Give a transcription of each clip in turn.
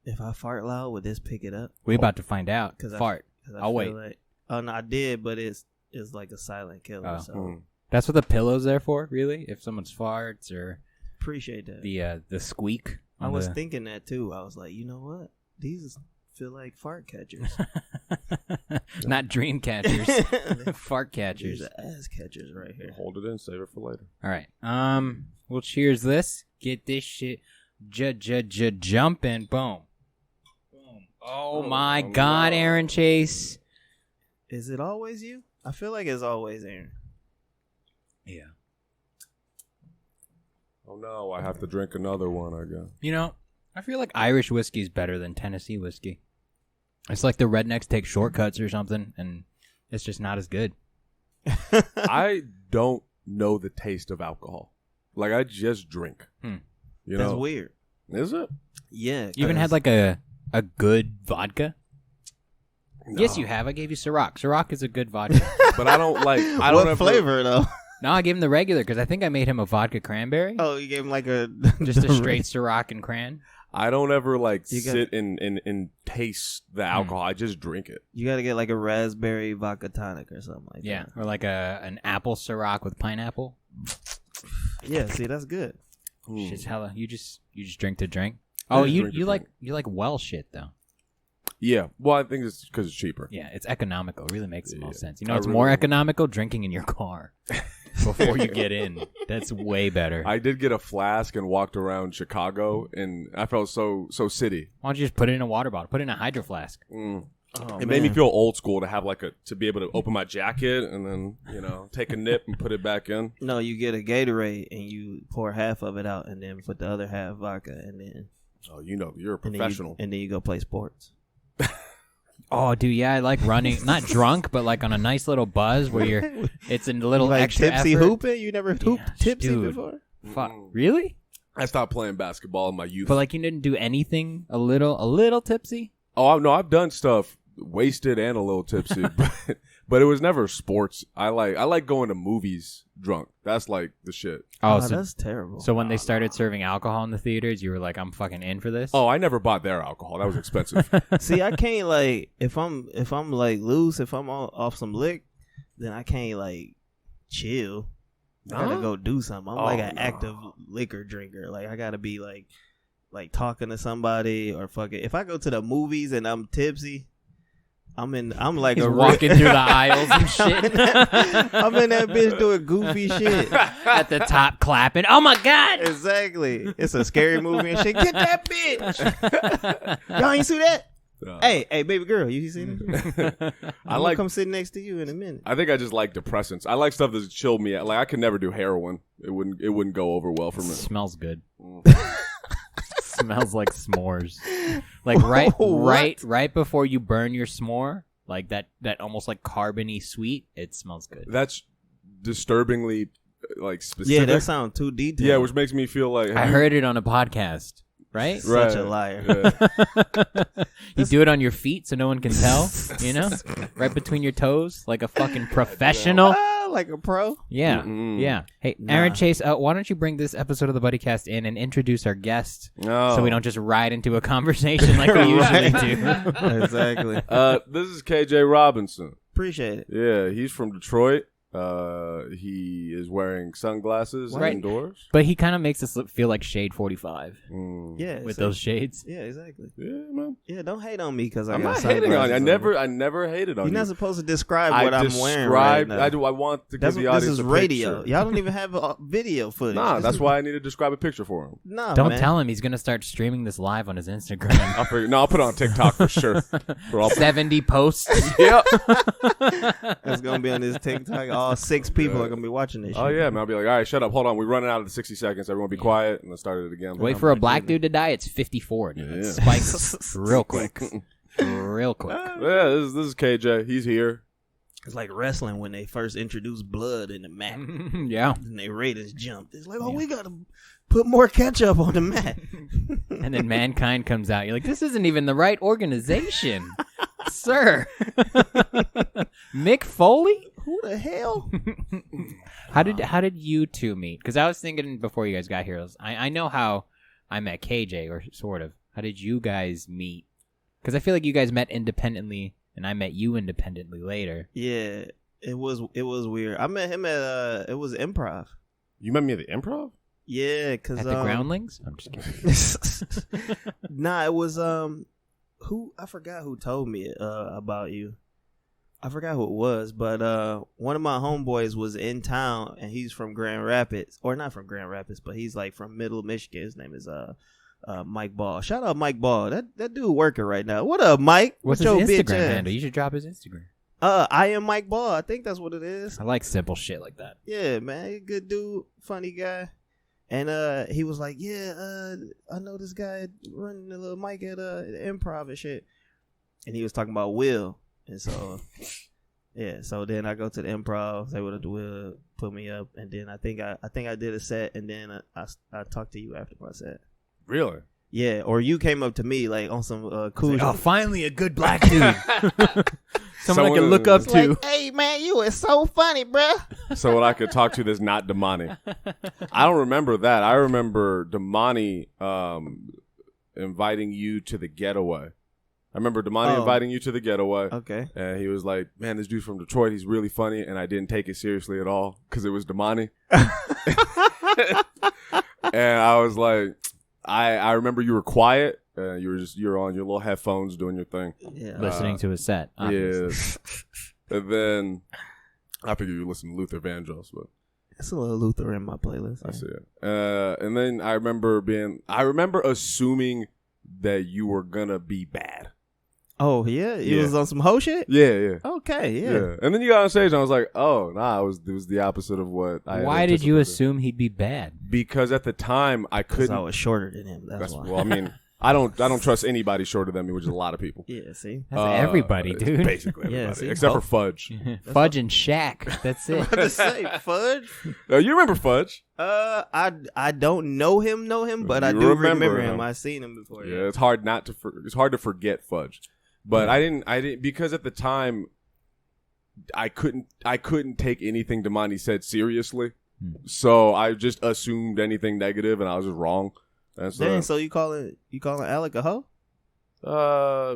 if I fart loud, would this pick it up? We about to find out. Fart. I'll wait. Like, oh no, I did, but it's like a silent killer. So that's what the pillow's there for, really. If someone's farts or appreciate that. The squeak. I was thinking that too. I was like, you know what? These feel like fart catchers. Not dream catchers. Fart catchers. These are ass catchers right here. Hold it in, save it for later. All right. We'll cheers this. Get this shit jumping. Boom. Boom. Oh my God, Aaron Chase. Is it always you? I feel like it's always Aaron. Yeah. Oh no, I have to drink another one, I guess. You know, I feel like Irish whiskey is better than Tennessee whiskey. It's like the rednecks take shortcuts or something, and it's just not as good. I don't know the taste of alcohol. Like, I just drink. You know? That's weird. Is it? Yeah. You even had like a good vodka? No. Yes, you have. I gave you Ciroc. Ciroc is a good vodka. But I don't like... What flavor, though? No, I gave him the regular because I think I made him a vodka cranberry. Oh, you gave him like a... Just a straight Ciroc and cran? I don't ever like sit and taste the alcohol. I just drink it. You got to get like a raspberry vodka tonic or something like that. Yeah, or like an apple Ciroc with pineapple. Yeah, see, that's good. Shit's hella. You just drink to drink. Oh, you like well shit though. Yeah, well, I think it's because it's cheaper. Yeah, it's economical. It really makes the most sense. You know, it's more economical drinking in your car before you get in. That's way better. I did get a flask and walked around Chicago, and I felt so city. Why don't you just put it in a water bottle? Put it in a hydro flask. It made me feel old school to have to be able to open my jacket and then take a nip and put it back in. No, you get a Gatorade and you pour half of it out and then put the other half vodka and then. Oh, you're a professional. And then you go play sports. Oh, dude, yeah, I like running. Not drunk, but like on a nice little buzz where it's a little like extra tipsy effort. hooping? You never hooped tipsy before? Fuck, really? I stopped playing basketball in my youth. But like you didn't do anything a little tipsy? Oh no, I've done stuff wasted and a little tipsy, but it was never sports. I like going to movies drunk. That's like the shit. Oh, so that's terrible. So when they started serving alcohol in the theaters, you were like, I'm fucking in for this? Oh, I never bought their alcohol. That was expensive. See, I can't like if I'm like loose, if I'm off some lick, then I can't like chill. I gotta go do something. I'm like an active liquor drinker. Like I gotta be like talking to somebody or fucking. If I go to the movies and I'm tipsy, I'm like He's walking through the aisles and shit. I'm in that bitch doing goofy shit. At the top clapping. Oh my God. Exactly. It's a scary movie and shit. Get that bitch. Y'all ain't see that? Hey, baby girl, you seen it? I like come sit next to you in a minute. I think I just like depressants. I like stuff that chill me out. Like I could never do heroin. It wouldn't go over well for me. Smells good. Smells like s'mores. Like right before you burn your s'more, like that almost like carbony sweet, it smells good. That's disturbingly like specific. Yeah, that sounds too detailed. Yeah, which makes me feel like I heard it on a podcast. Right? Such a liar. Yeah. You do it on your feet so no one can tell, you know? Right between your toes, like a fucking professional. Like a pro? Yeah. Yeah. Hey, Aaron Chase, why don't you bring this episode of the Buddycast in and introduce our guest so we don't just ride into a conversation like we usually do. Exactly. This is KJ Robinson. Appreciate it. Yeah, he's from Detroit. He is wearing sunglasses indoors. But he kind of makes us feel like Shade 45. Yeah. With those shades. Yeah, exactly. Yeah, man. Yeah, don't hate on me because I I'm got not hating on you. sunglasses I never hated on you. You're not supposed to describe what I'm wearing right now. I want to give the audience This is a radio. picture. Y'all don't even have video footage. Nah, that's why I need to describe a picture for him. No, Don't tell him he's going to start streaming this live on his Instagram. I'll put it on TikTok for sure. 70 posts. Yep. It's going to be on this TikTok. All 6 people are going to be watching this shit. Oh, yeah, man. I'll be like, all right, shut up. Hold on. We're running out of the 60 seconds. Everyone be quiet. And then start it again. Wait for a black dude to die. It's 54. Dude. It spikes real quick. Real quick. Yeah, this is KJ. He's here. It's like wrestling when they first introduced blood in the mat. Yeah. And they ratings jumped. It's like, we got to put more ketchup on the mat. And then Mankind comes out. You're like, this isn't even the right organization. Sir. Mick Foley? Who the hell? How did you two meet? Because I was thinking before you guys got here, I know how I met KJ, or sort of. How did you guys meet? Because I feel like you guys met independently, and I met you independently later. Yeah, it was weird. I met him at it was Improv. You met me at the Improv? Yeah, because At the Groundlings? I'm just kidding. Nah, it was who I forgot who told me about you. I forgot who it was, but one of my homeboys was in town, and he's from Grand Rapids, or not from Grand Rapids, but he's like from Middle Michigan. His name is Mike Ball. Shout out Mike Ball. That dude working right now. What up, Mike? What's his Instagram handle? You should drop his Instagram. I am Mike Ball. I think that's what it is. I like simple shit like that. Yeah, man, good dude, funny guy. And he was like, yeah, I know this guy running the little mic at Improv and shit. And he was talking about Will. And so, yeah, so then I go to the Improv, say what Will put me up, and then I think I did a set, and then I talked to you after my set. Really? Yeah, or you came up to me like on some cool shit. Oh, finally a good black dude. Someone I can look up to. Like, hey, man, you is so funny, bruh. Someone I could talk to that's not Damani. I don't remember that. I remember Damani inviting you to the getaway. I remember Damani inviting you to the getaway. Okay. And he was like, man, this dude's from Detroit. He's really funny. And I didn't take it seriously at all because it was Damani. And I was like, I remember you were quiet. You're on your little headphones doing your thing. Yeah. Listening to his set. Obviously. Yeah. And then I figured you listen to Luther Vandross, but it's a little Luther in my playlist. I see it. And then I remember assuming that you were gonna be bad. Oh yeah, you was on some hoe shit. Yeah. Okay, yeah. And then you got on stage, and I was like, "Oh, nah, it was the opposite of what I." Why did you assume he'd be bad? Because at the time I couldn't. I was shorter than him. That's why. Well, I mean, I don't trust anybody shorter than me, which is a lot of people. Yeah, see, that's everybody, dude. Basically everybody, yeah, see? except for Fudge. Fudge and Shaq. That's it. What to say, Fudge? No, you remember Fudge? I don't know him, but I do remember him. I've seen him before. Yeah, it's hard to forget Fudge. But I didn't because at the time I couldn't take anything Damani said seriously. So I just assumed anything negative and I was just wrong. And so, dang, so you calling Alec a hoe?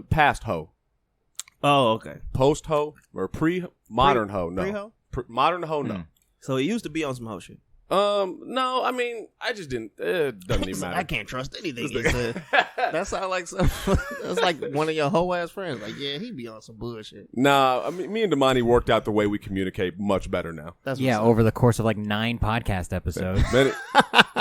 Past hoe. Oh, okay. Post hoe or modern hoe? No. Pre-hoe? Modern hoe, no. So he used to be on some hoe shit. No, I mean, I just didn't. It doesn't even matter. I can't trust anything he said. That sounds like that's like one of your hoe ass friends. Like, yeah, he be on some bullshit. Nah, I mean, me and Damani worked out the way we communicate much better now. That's over the course of like 9 podcast episodes.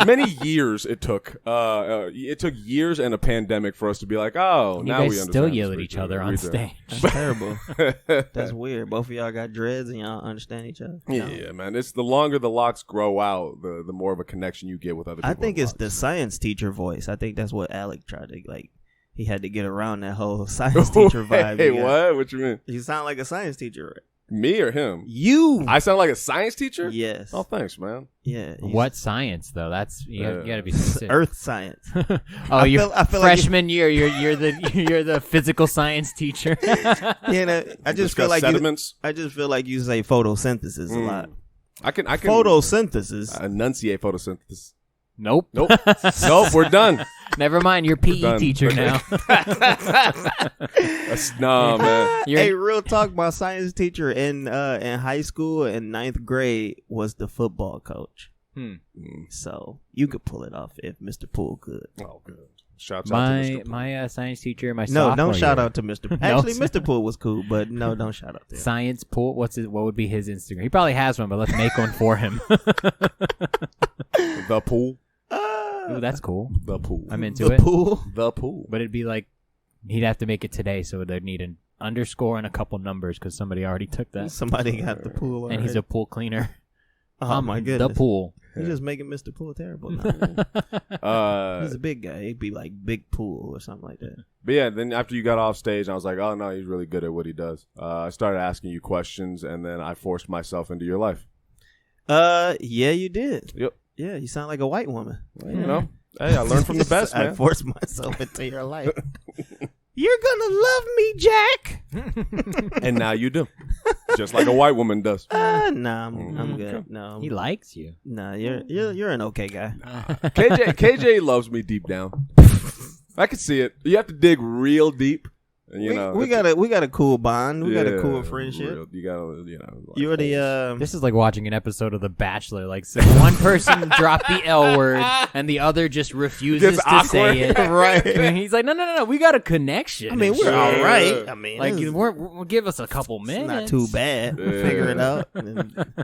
Many years it took. It took years and a pandemic for us to be like, oh, you now guys we understand. still yell at each other on stage. That's terrible. That's weird. Both of y'all got dreads and y'all understand each other. Yeah, man. It's the longer the locks grow out, the more of a connection you get with other people. I think it's the science teacher voice. I think that's what Alec tried to like. He had to get around that whole science teacher vibe. Hey, what? What you mean? You sound like a science teacher, right? Me or him? You. I sound like a science teacher? Yes. Oh, thanks, man. Yeah. What science though? That's you gotta be specific. Earth science. I feel freshman year. You're the physical science teacher. I just feel like sediments. I just feel like you say photosynthesis a lot. I can photosynthesis. Enunciate photosynthesis. Nope. Nope. We're done. Never mind. You're PE teacher now. No, man. Hey, real talk. My science teacher in high school in 9th grade was the football coach. So you could pull it off if Mr. Poole could. Oh, good. Shouts out to Mr. Poole. My science teacher. Sophomore don't shout year. out to Mr. Poole. Actually, Mr. Poole was cool, but no, don't shout out to him. Science Poole. What would be his Instagram? He probably has one, but let's make one for him. The Pool. Ooh, that's cool. The Pool. I'm into the it. Pool. The Pool. But it'd be like he'd have to make it today, so they'd need an underscore and a couple numbers because somebody already took that. Somebody got the pool already. And he's a pool cleaner. Oh my goodness. The Pool. You're just making Mr. Poole terrible now. He's a big guy. He'd be like Big Pool or something like that. But yeah, then after you got off stage, I was like, oh no, he's really good at what he does. I started asking you questions, and then I forced myself into your life. Yeah, you did. Yep. Yeah, you sound like a white woman. Well, you know, hey, I learned from the best, man. I forced myself into your life. You're gonna love me, Jack. And now you do, just like a white woman does. Nah, I'm good. No, he likes you. Nah, you're an okay guy. KJ loves me deep down. I could see it. You have to dig real deep. And, we got a cool bond. We got a cool friendship. You gotta, like, you're the. This is like watching an episode of The Bachelor. Like one person dropped the L word, and the other just refuses to say it. Right? And he's like, no, we got a connection. I mean, we're all right. I mean, like we'll give us a couple minutes. Not too bad. We'll figure it out.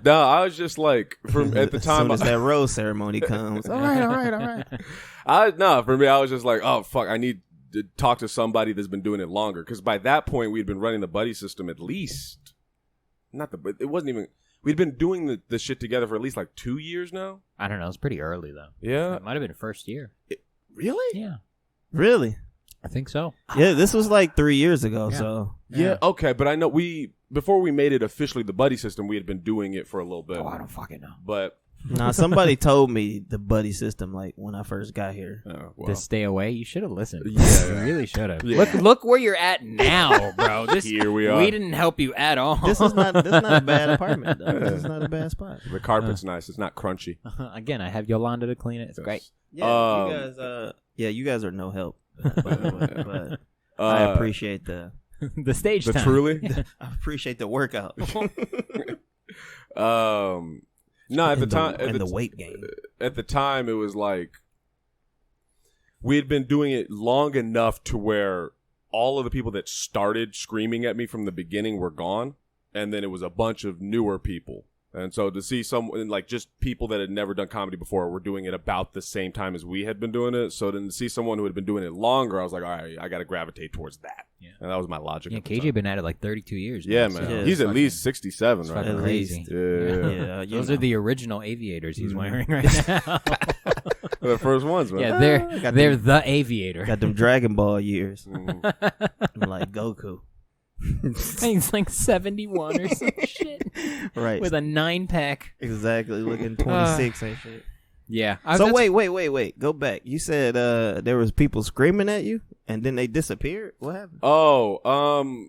No, I was just like, at the time, as soon as that rose ceremony comes, all right. For me, I was just like, oh fuck, I need to talk to somebody that's been doing it longer, because by that point we'd been running the buddy system at least we'd been doing the shit together for at least like 2 years now. I don't know, it's pretty early though. Yeah, it might have been first year. Really? Yeah, really, I think so. Yeah, this was like 3 years ago. Yeah. So yeah, okay, but I know before we made it officially the buddy system, we had been doing it for a little bit. I don't fucking know. But somebody told me the buddy system like when I first got here. Oh, well. To stay away, you should have listened. Yeah, you really should have. Yeah. Look where you're at now, bro. Here we are. We didn't help you at all. This is not a bad apartment though. This is not a bad spot. The carpet's nice. It's not crunchy. Again, I have Yolanda to clean it. It's great. Yeah, you guys are no help. By the way, but I appreciate the stage time. Truly? I appreciate the workout. No, at the time, the weight gain. At the time, it was like we had been doing it long enough to where all of the people that started screaming at me from the beginning were gone, and then it was a bunch of newer people. And so to see someone, like just people that had never done comedy before were doing it about the same time as we had been doing it. So then to see someone who had been doing it longer, I was like, all right, I got to gravitate towards that. Yeah. And that was my logic. Yeah, KJ been at it like 32 years. Yeah, now, man. So. He's at least 67, right? At least. Yeah. Those are the original aviators he's wearing right now. The first ones, man. Yeah, they're the aviator. Got them Dragon Ball years. I'm like Goku. He's like 71 or some shit. Right. With a 9-pack. Exactly. Looking 26 and shit. Yeah. So wait. Go back. You said there was people screaming at you and then they disappeared? What happened? Oh,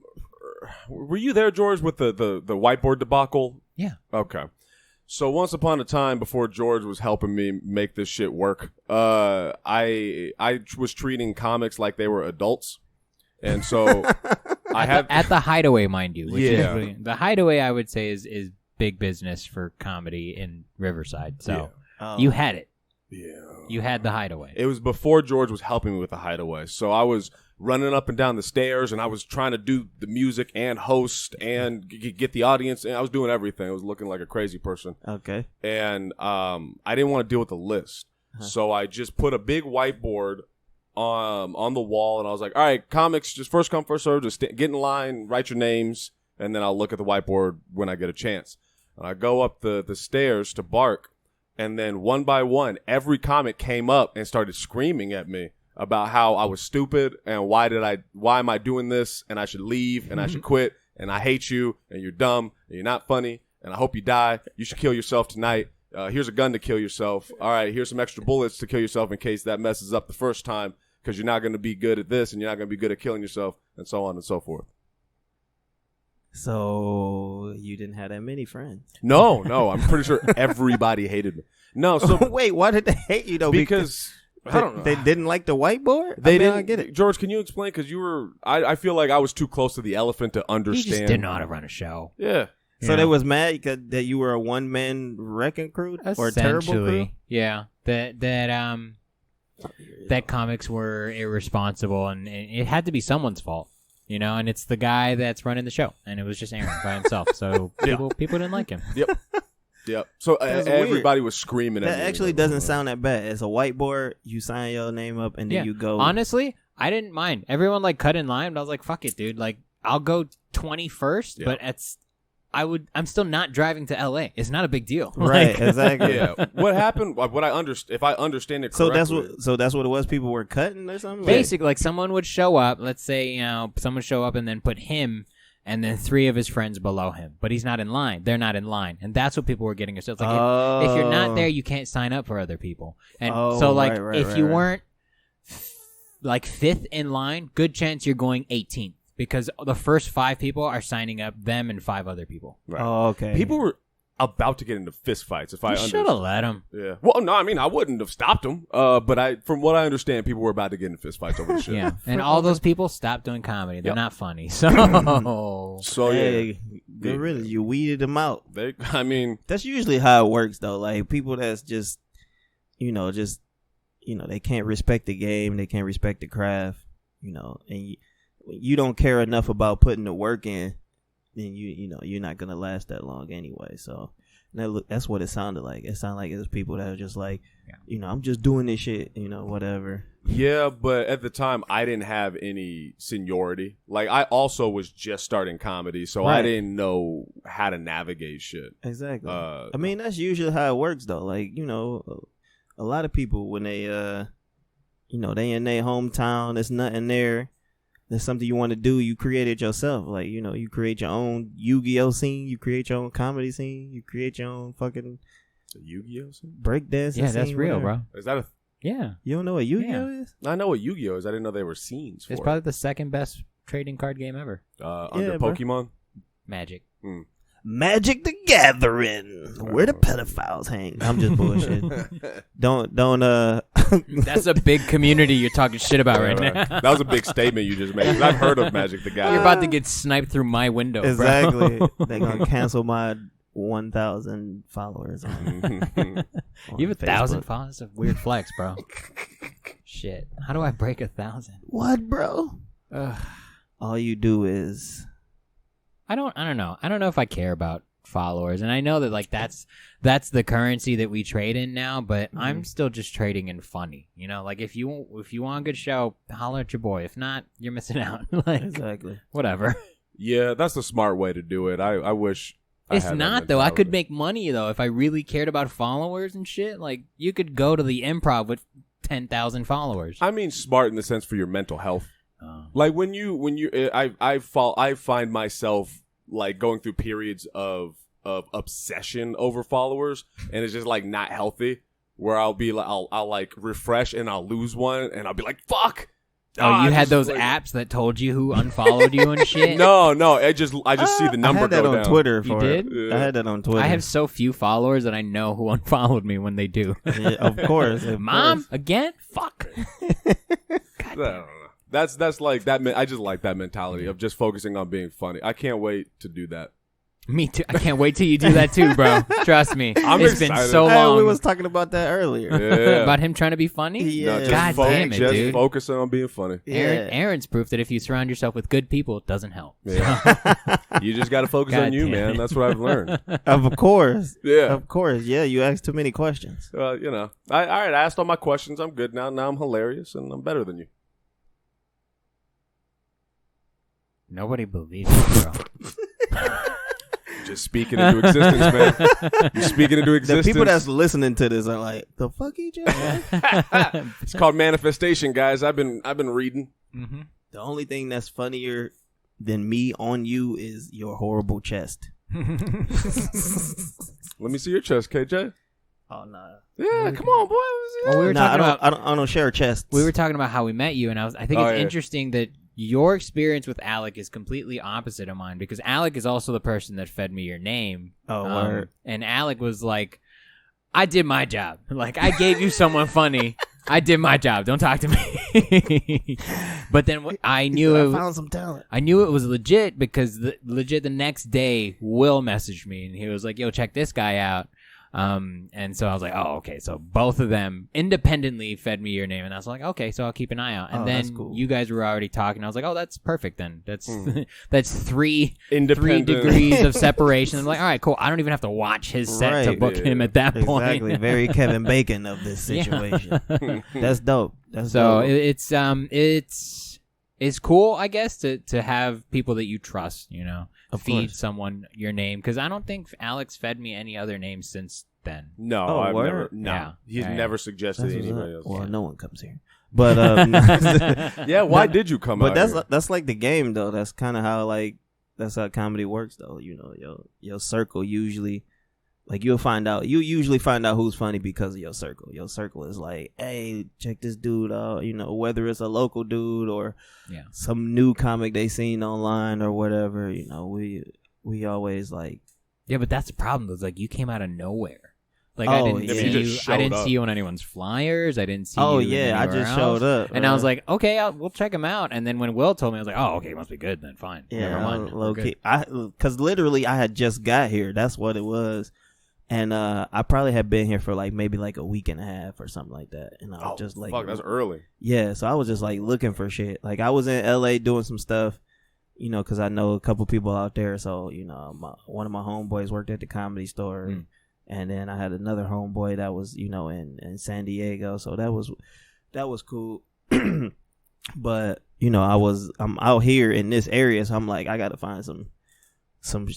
were you there, George, with the whiteboard debacle? Yeah. Okay. So once upon a time, before George was helping me make this shit work, I was treating comics like they were adults. And so I had at the Hideaway, mind you. Which yeah. is, the Hideaway, I would say, is big business for comedy in Riverside. So you had it. Yeah. You had the Hideaway. It was before George was helping me with the Hideaway. So I was running up and down the stairs, and I was trying to do the music and host and get the audience. And I was doing everything. I was looking like a crazy person. Okay. And I didn't want to deal with the list. So I just put a big whiteboard on the wall, and I was like, all right, comics, just first come, first serve, just get in line, write your names, and then I'll look at the whiteboard when I get a chance. And I go up the stairs to bark, and then one by one, every comic came up and started screaming at me about how I was stupid, and why am I doing this, and I should leave, and I should quit, and I hate you, and you're dumb, and you're not funny, and I hope you die, you should kill yourself tonight. Here's a gun to kill yourself. All right, here's some extra bullets to kill yourself in case that messes up the first time, because you're not going to be good at this and you're not going to be good at killing yourself, and so on and so forth. So you didn't have that many friends? No. I'm pretty sure everybody hated me. No, so wait, why did they hate you though? Because I don't know. They didn't like the whiteboard? They didn't. I get it. George, can you explain? Because you were. I feel like I was too close to the elephant to understand. He just didn't know how to run a show. Yeah. So they was mad that you were a one-man wrecking crew or a terrible crew? Yeah. That comics were irresponsible, and it had to be someone's fault, you know, and it's the guy that's running the show, and it was just Aaron by himself, so people didn't like him. Yep. So everybody was screaming at me. That actually doesn't sound that bad. It's a whiteboard, you sign your name up, and then you go. Honestly, I didn't mind. Everyone like cut in line, but I was like, fuck it, dude. Like, I'll go 21st, but I'm still not driving to LA. It's not a big deal. Right, exactly. Yeah. What happened? If I understand it correctly. So that's what it was. People were cutting or something. Basically, like someone would show up. Let's say someone would show up and then put him and then 3 of his friends below him, but he's not in line. They're not in line, and that's what people were getting. So it's like if you're not there, you can't sign up for other people. And if you weren't like 5th in line, good chance you're going 18th. Because the first 5 people are signing up, them and 5 other people. Right. Oh, okay. People were about to get into fist fights. If I should have let him. Yeah. Well, no, I mean, I wouldn't have stopped him. But from what I understand, people were about to get into fist fights over the shit. Yeah, and all those people stopped doing comedy. They're not funny. So Hey, good riddance. You weeded them out. I mean, that's usually how it works, though. Like people that's just they can't respect the game, they can't respect the craft, and you don't care enough about putting the work in, then you're not gonna last that long anyway. So that's what it sounded like. It sounded like it was people that are just like, I'm just doing this shit, whatever. Yeah, but at the time I didn't have any seniority. Like I also was just starting comedy, so I didn't know how to navigate shit. Exactly. I mean, that's usually how it works, though. Like a lot of people when they they in their hometown, there's nothing there. There's something you want to do, you create it yourself. Like, you create your own Yu-Gi-Oh scene, you create your own comedy scene, you create your own fucking Yu-Gi-Oh scene? Breakdancing scene. Yeah, that's real, bro. Is that Yeah. You don't know what Yu-Gi-Oh is? I know what Yu-Gi-Oh is. I didn't know they were scenes for It's probably the second best trading card game ever. Under Pokemon? Magic. Magic the Gathering, where the pedophiles hang. I'm just bullshit. don't. That's a big community you're talking shit about right now. That was a big statement you just made. 'Cause I've heard of Magic the Gathering. You're about to get sniped through my window. Exactly. Bro. They're gonna cancel my 1,000 followers. On You have Facebook. 1,000 followers? That's a weird flex, bro. Shit. How do I break 1,000? What, bro? All you do is. I don't know. I don't know if I care about followers, and I know that like that's the currency that we trade in now. But I'm still just trading in funny. Like if you want a good show, holler at your boy. If not, you're missing out. Like Exactly. whatever. Yeah, that's the smart way to do it. I wish. It's not though. I could make money though if I really cared about followers and shit. Like you could go to the Improv with 10,000 followers. I mean, smart in the sense for your mental health. Like when you, I find myself like going through periods of obsession over followers, and it's just like not healthy. Where I'll be like, I'll like refresh and I'll lose one, and I'll be like, fuck. Oh, you had those apps that told you who unfollowed you and shit? No, I just see the number go down. I had that on Twitter. You did? Yeah. I had that on Twitter. I have so few followers that I know who unfollowed me when they do. Yeah, of course. Mom, again? Fuck. I don't know. That's like that. I just like that mentality of just focusing on being funny. I can't wait to do that. Me too. I can't wait till you do that too, bro. Trust me. It's been excited. so long. We was talking about that earlier. Yeah. About him trying to be funny? Yeah. No, God damn it, just dude. focusing on being funny. Aaron's proof that if you surround yourself with good people, it doesn't help. Yeah. You just got to focus God on you, damn man. it. That's what I've learned. Of course. Yeah. Of course. Yeah, you asked too many questions. All right. I asked all my questions. I'm good now. Now I'm hilarious and I'm better than you. Nobody believes you, bro. Just speaking into existence, man. You're speaking into The existence. people that's listening to this are like, the fuck he just said? It's called manifestation, guys. I've been reading. Mm-hmm. The only thing that's funnier than me on you is your horrible chest. Let me see your chest, KJ. Oh, no. Yeah, come on, boy. Well, we were talking about. I don't share chests. We were talking about how we met you, and I think it's interesting that your experience with Alec is completely opposite of mine, because Alec is also the person that fed me your name. Oh, word. And Alec was like, I did my job. Like, I gave you someone funny. I did my job. Don't talk to me. But then I knew I found some talent. I knew it was legit because the next day, Will messaged me, and he was like, yo, check this guy out. And so I was like, oh, okay. So both of them independently fed me your name, and I was like, okay, so I'll keep an eye out. And then cool. you guys were already talking. I was like, oh, that's perfect then. That's that's three Independent. degrees of separation. I'm like, all right, cool. I don't even have to watch his set to book him at that point. Exactly. Very Kevin Bacon of this situation. That's dope. That's So dope. it's cool, I guess, to have people that you trust, Of feed course. someone your name, because I don't think Alex fed me any other names since then. No, Oh, I've word? never. No, Yeah. he's Yeah. never suggested That's what's anybody up. else. Well, no one comes here. But Yeah, why did you come But out? that's like the game though. That's kind of how that's how comedy works though. Your circle usually, like you usually find out who's funny because of your circle. Your circle is like, hey, check this dude out. Whether it's a local dude or some new comic they seen online or whatever. We always like Yeah, but that's the problem. It's like you came out of nowhere. Like Oh, I didn't yeah. see You you. just I didn't showed up. see you on anyone's flyers. I didn't see Oh you. yeah, I anywhere just else. showed up, And I was like, okay, we'll check him out. And then when Will told me, I was like, oh, okay, must be good then. Fine. yeah, Never mind. low We're key. good. Because literally I had just got here. That's what it was. And I probably had been here for like maybe like a week and a half or something like that. And I was just like, fuck, that's early. yeah. So I was just like looking for shit. Like I was in LA doing some stuff, you know, because I know a couple people out there. So you know, one of my homeboys worked at the Comedy Store. Mm. And then I had another homeboy that was, you know, in San Diego. So that was cool. But, you know, I'm out here in this area, so I'm like, I gotta find some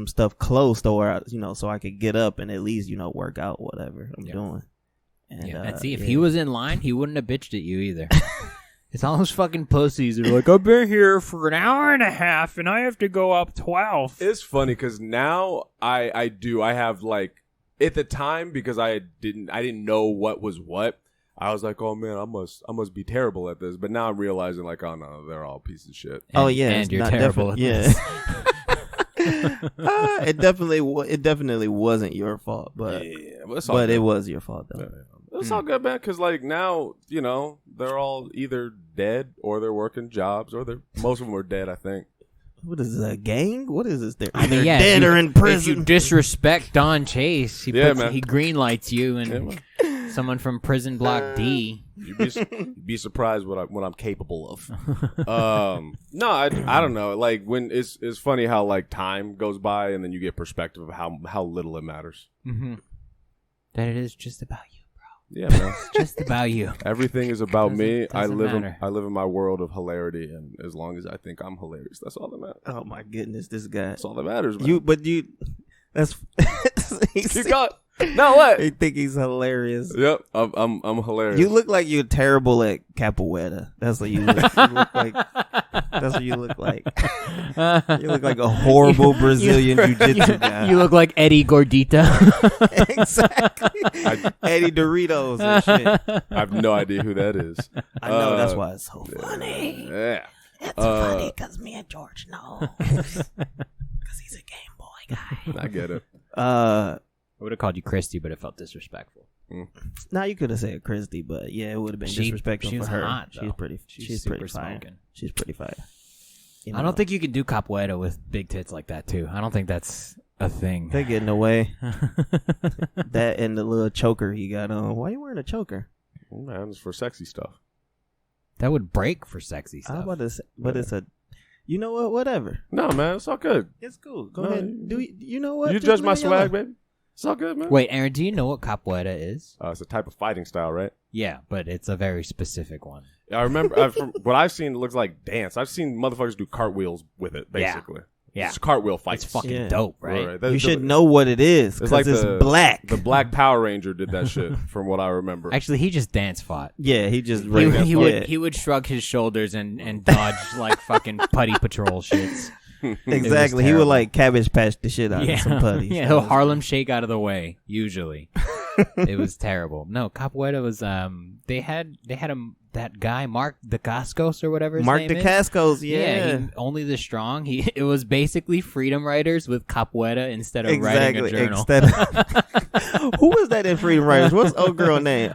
stuff close to where you know, so I could get up and at least, you know, work out whatever I'm doing. And see, if he was in line, he wouldn't have bitched at you either. It's all those fucking pussies that are like, I've been here for an hour and a half and I have to go up 12. It's funny because now I have like, at the time, because I didn't know what was what, I was like, oh man, I must be terrible at this. But now I'm realizing like, oh no, they're all pieces of shit. Oh yeah, and you're terrible at this. It definitely wasn't your fault, but it was your fault though. Yeah. It's all good, man. Because like now, you know, they're all either dead or they're working jobs, or most of them are dead. I think. What is this, a gang? What is this? They're I mean, either yeah, dead or in prison. If you disrespect Don Chase, he man. green lights you, and someone from prison block D. You'd be surprised what I'm capable of. No, I don't know. Like when it's funny how like time goes by and then you get perspective of how little it matters. Mm-hmm. That it is just about you, bro. Yeah, man. It's just about you. Everything is about me. I doesn't live matter. I live in my world of hilarity, and as long as I think I'm hilarious, that's all that matters. Oh my goodness, this guy. That's all that matters, man. That's You got no what? He think he's hilarious. Yep, I'm hilarious. You look like you're terrible at capoeira. That's what you look, like. That's what you look like. You look like a horrible Brazilian jiu-jitsu guy. You look like Eddie Gordita. Exactly. Eddie Doritos and shit. I have no idea who that is. I know, that's why it's so funny. Yeah. It's funny because me and George know. Because he's a Game Boy guy. I get it. I would have called you Christy, but it felt disrespectful. Now you could have said Christy, but yeah, it would have been disrespectful for her. Hot, she's pretty. She's super pretty fire. smoking. She's pretty fire. You I don't think you can do capoeira with big tits like that too. I don't think that's a thing. they get in the way. That and the little choker he got on. Why are you wearing a choker? Man, it's for sexy stuff. That would break for sexy I was stuff. about to say, but it's a. You know what? Whatever. No, man, it's all good. It's cool. Go ahead. Do you know what? You Just judge my live your life. swag, baby. It's all good, man. Wait, Aaron, do you know what capoeira is? It's a type of fighting style, right? Yeah, but it's a very specific one. I remember from what I've seen, it looks like dance. I've seen motherfuckers do cartwheels with it, basically. Yeah. It's cartwheel fights. It's fucking Yeah. dope, right? You should know what it is because like it's the- black. The Black Power Ranger did that shit, from what I remember. Actually, he just dance fought. Yeah, he just He would shrug his shoulders and dodge like fucking putty patrol shits. Exactly. He would like Cabbage Patch the shit out of some putties. Yeah, he'll Harlem Shake out of the way. Usually, it was terrible. No, capoeira was they had that guy Mark DeCascos or whatever his Mark name is. DeCascos, yeah. Only the strong. It was basically freedom writers with capoeira instead of writing a journal. Who was that in Freedom Writers? What's old girl name?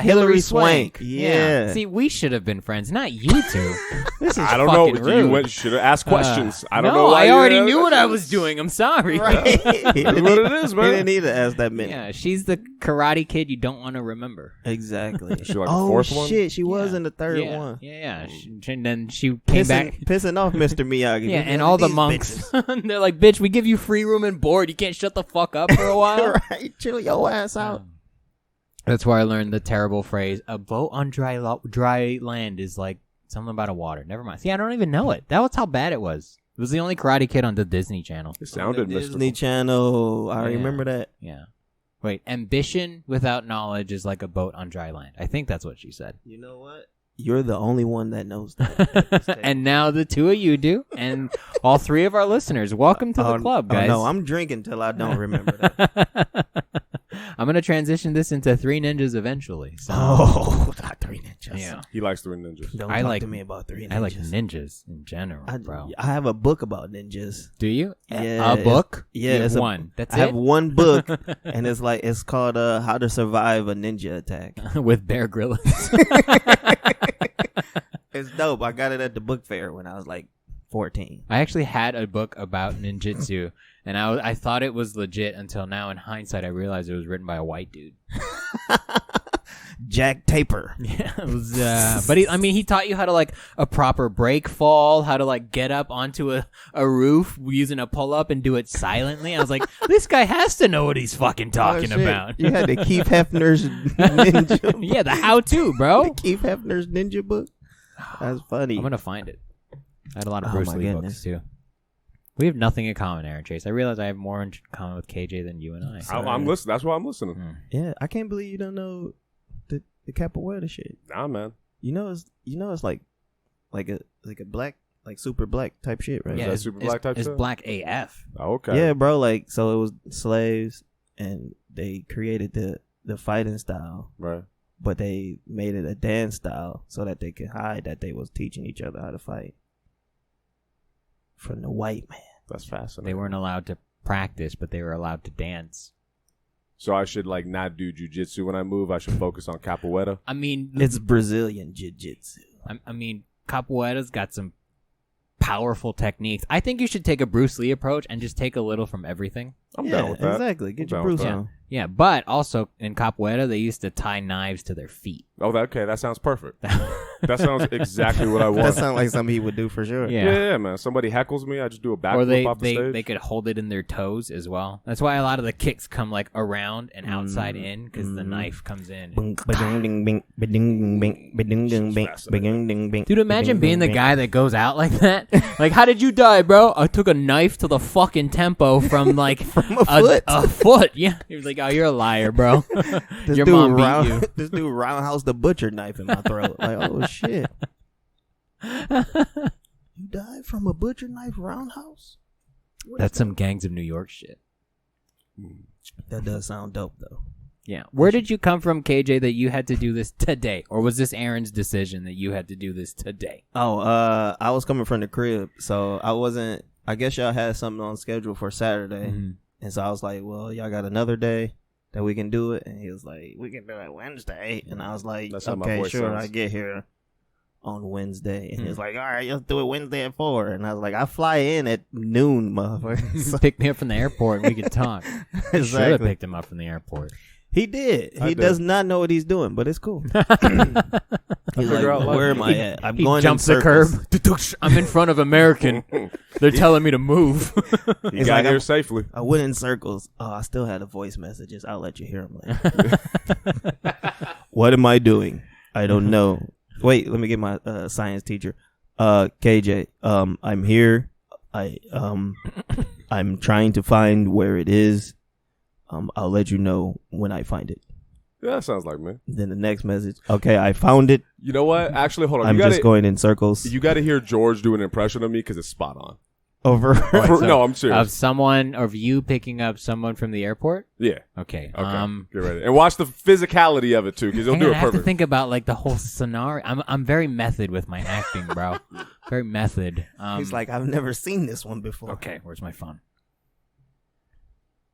Hillary Swank. Yeah. See, we should have been friends, not you two. This is I don't know. fucking rude. You should have asked questions. I don't no, know why I you already asked knew what I questions. was doing. I'm sorry. Right. That's what it is, man. He didn't need to ask that many. Yeah, she's the Karate Kid you don't want to remember. Exactly. She like the fourth one? Shit, she was in the third yeah. one. Yeah. And then she came back. Pissing off Mr. Miyagi. Yeah, and all the monks, they're like, bitch, we give you free room and board. You can't shut the fuck up for a while. Right, chill your ass out. That's where I learned the terrible phrase, a boat on dry land is like something about a water. Never mind. See, I don't even know it. That was how bad it was. It was the only Karate Kid on the Disney Channel. It sounded mystical. Disney Channel. I Yeah. remember that. Yeah. Wait, ambition without knowledge is like a boat on dry land. I think that's what she said. You know what? You're the only one that knows that. And now the two of you do, and all three of our listeners. Welcome to the club, guys. Oh, no, I'm drinking till I don't remember that. I'm gonna transition this into Three Ninjas eventually. So. Oh, not Three Ninjas. Yeah. He likes Three Ninjas. Don't I talk like to me about Three Ninjas. I like ninjas in general, bro. I have a book about ninjas. Do you? Yeah, A book? Yeah, You have it's one. That's I it. have one book, and it's called How to Survive a Ninja Attack. With Bear Grylls. It's dope. I got it at the book fair when I was like 14. I actually had a book about ninjutsu, and I thought it was legit until now. In hindsight, I realized it was written by a white dude. Jack Taper. Yeah, it was. But he taught you how to like a proper break fall, how to like get up onto a roof using a pull up and do it silently. I was like, this guy has to know what he's fucking talking about. You had the Keith Hefner's ninja. Yeah, the how to, bro. The Keith Hefner's ninja book. That's funny. I'm gonna find it. I had a lot of Oh, Bruce my Lee goodness. books too. We have nothing in common, Aaron Chase. I realize I have more in common with KJ than you and I. I'm listening. That's why I'm listening. Yeah, I can't believe you don't know the capoeira shit. Nah, man. It's like a black, like super black type shit, right? Is that super black type It's stuff? black AF. Oh, okay. Yeah, bro. Like, so it was slaves, and they created the fighting style, Right. but they made it a dance style so that they could hide that they was teaching each other how to fight from the white man. That's fascinating. They weren't allowed to practice, but they were allowed to dance. So I should like not do jujitsu when I move. I should focus on capoeira. I mean, It's Brazilian jiu-jitsu. I mean, capoeira's got some powerful techniques. I think you should take a Bruce Lee approach and just take a little from everything. I'm down with that. Exactly. Get I'm your down with Bruce that. on. Yeah, but also in capoeira, they used to tie knives to their feet. Oh, okay. That sounds perfect. That sounds exactly what I That want. sounds like something he would do for sure. Yeah. Man. Somebody heckles me, I just do a Or backflip off the stage. they could hold it in their toes as well. That's why a lot of the kicks come like around and outside in because the knife comes in. Dude, imagine being the guy that goes out like that. Like, how did you die, bro? I took a knife to the fucking tempo from like a foot. Yeah, he was like, "Oh, you're a liar, bro. Your mom beat you." This dude roundhouse the butcher knife in my throat. Like, oh shit! You died from a butcher knife roundhouse? That's some Gangs of New York shit. That does sound dope though. Yeah. Where did you come from, KJ, that you had to do this today? Or was this Aaron's decision that you had to do this today? Oh, I was coming from the crib, so I wasn't. I guess y'all had something on schedule for Saturday, and so I was like, "Well, y'all got another day that we can do it." And he was like, "We can do it Wednesday," and I was like, That's how my "Okay, voice sure." sounds. I get here on Wednesday, and he's like, "All right, let's do it Wednesday at 4." And I was like, "I fly in at noon, motherfucker." So, Pick me up from the airport and we could talk. Should have exactly. picked him up from the airport. He did. I He did. does not know what he's doing, but it's cool. He's figure out like, "Where am life. I at? I'm He going jumps in the curb. circles." I'm in front of American. They're telling me to move. You He's got like, here I'm- safely. I went in circles. Oh, I still had the voice messages. I'll let you hear them later. What am I doing? I don't know. Wait, let me get my science teacher. KJ, I'm here. I'm trying to find where it is. I'll let you know when I find it. Yeah, that sounds like me. Then the next message. Okay, I found it. You know what? Actually, hold on. I'm you just gotta, going in circles. You got to hear George do an impression of me because it's spot on. Over. No, I'm serious. Of someone, of you picking up someone from the airport? Yeah. Okay. Okay. Get ready and watch the physicality of it too, because he'll do I it have to perfect. think about like the whole scenario. I'm very method with my acting, bro. Very method. He's like, I've never seen this one before. Okay, where's my phone?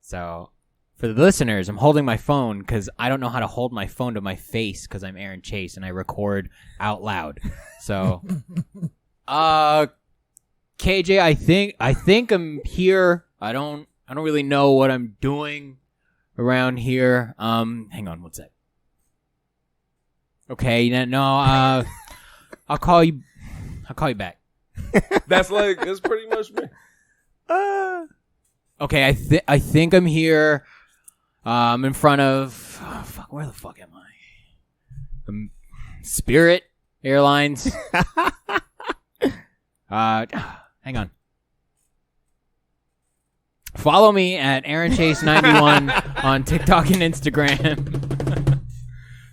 So, for the listeners, I'm holding my phone because I don't know how to hold my phone to my face because I'm Aaron Chase and I record out loud. So, KJ, I think I'm here. I don't really know what I'm doing around here. Hang on, what's that? Okay, no, I'll call you back. That's pretty much me. Okay, I think I'm here. I'm in front of where the fuck am I? Spirit Airlines. Hang on. Follow me at Aaron Chase 91 on TikTok and Instagram.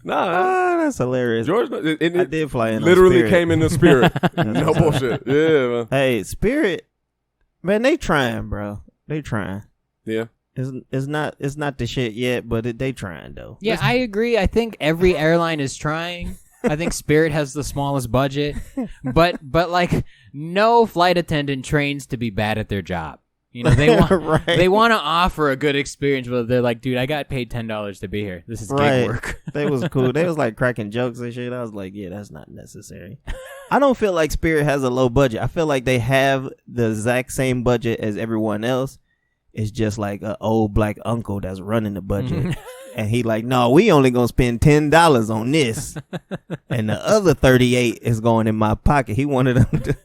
Nah, That's hilarious. George, I did fly in. literally on Spirit. came in the spirit. No bullshit. Yeah, man. Hey, Spirit, man, they trying, bro. They trying. Yeah. It's not the shit yet, but they trying though. Yeah, I agree. I think every airline is trying. I think Spirit has the smallest budget, but like no flight attendant trains to be bad at their job. You know, they want right. they want to offer a good experience, but they're like, dude, I got paid $10 to be here. This is gig work. They was cool. They was like cracking jokes and shit. I was like, yeah, that's not necessary. I don't feel like Spirit has a low budget. I feel like they have the exact same budget as everyone else. It's just like an old black uncle that's running the budget. And he like, no, we only gonna spend $10 on this. And the other 38 is going in my pocket. He wanted them to...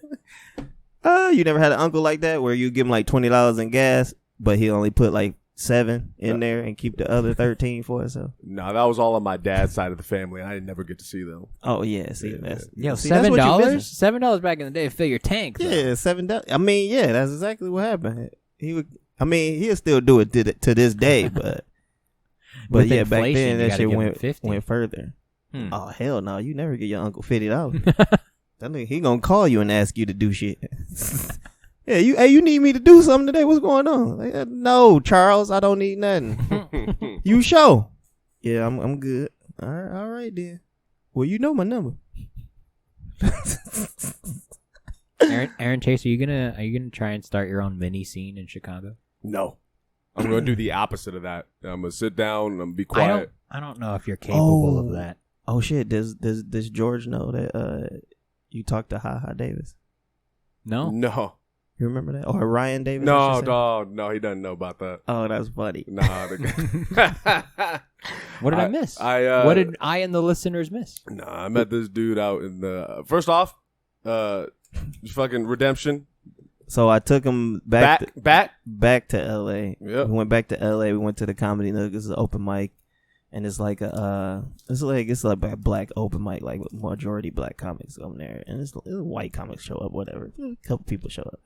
you never had an uncle like that where you give him like $20 in gas, but he only put like 7 in there and keep the other 13 for himself? No, that was all on my dad's side of the family. I never get to see them. Oh yeah, see that's Yo, see, $7? that's $7 back in the day to fill your tank. Though. Yeah, $7. I mean, yeah, that's exactly what happened. He'll still do it to this day, but yeah, back then that shit went further. Oh hell no, you never get your uncle $50. That nigga, he gonna call you and ask you to do shit. Yeah, you need me to do something today? What's going on? Like, no, Charles, I don't need nothing. You show? Yeah, I'm good. All right then. Well, you know my number. Aaron Chase, are you gonna try and start your own mini scene in Chicago? No, I'm gonna do the opposite of that. I'm gonna sit down and I'm gonna be quiet. I don't know if you're capable of that. Oh shit! Does George know that you talked to Ha Davis? No. You remember that? Or Ryan Davis? No, he doesn't know about that. Oh, that's funny. Nah. What did I miss? What did I and the listeners miss? Nah, I met this dude out in the... First off, fucking Redemption. So I took him back to L.A. Yep. We went back to L.A. We went to the Comedy Nook. It's an open mic. And it's like a black open mic, like with majority black comics on there. And it's white comics show up, whatever. A couple people show up.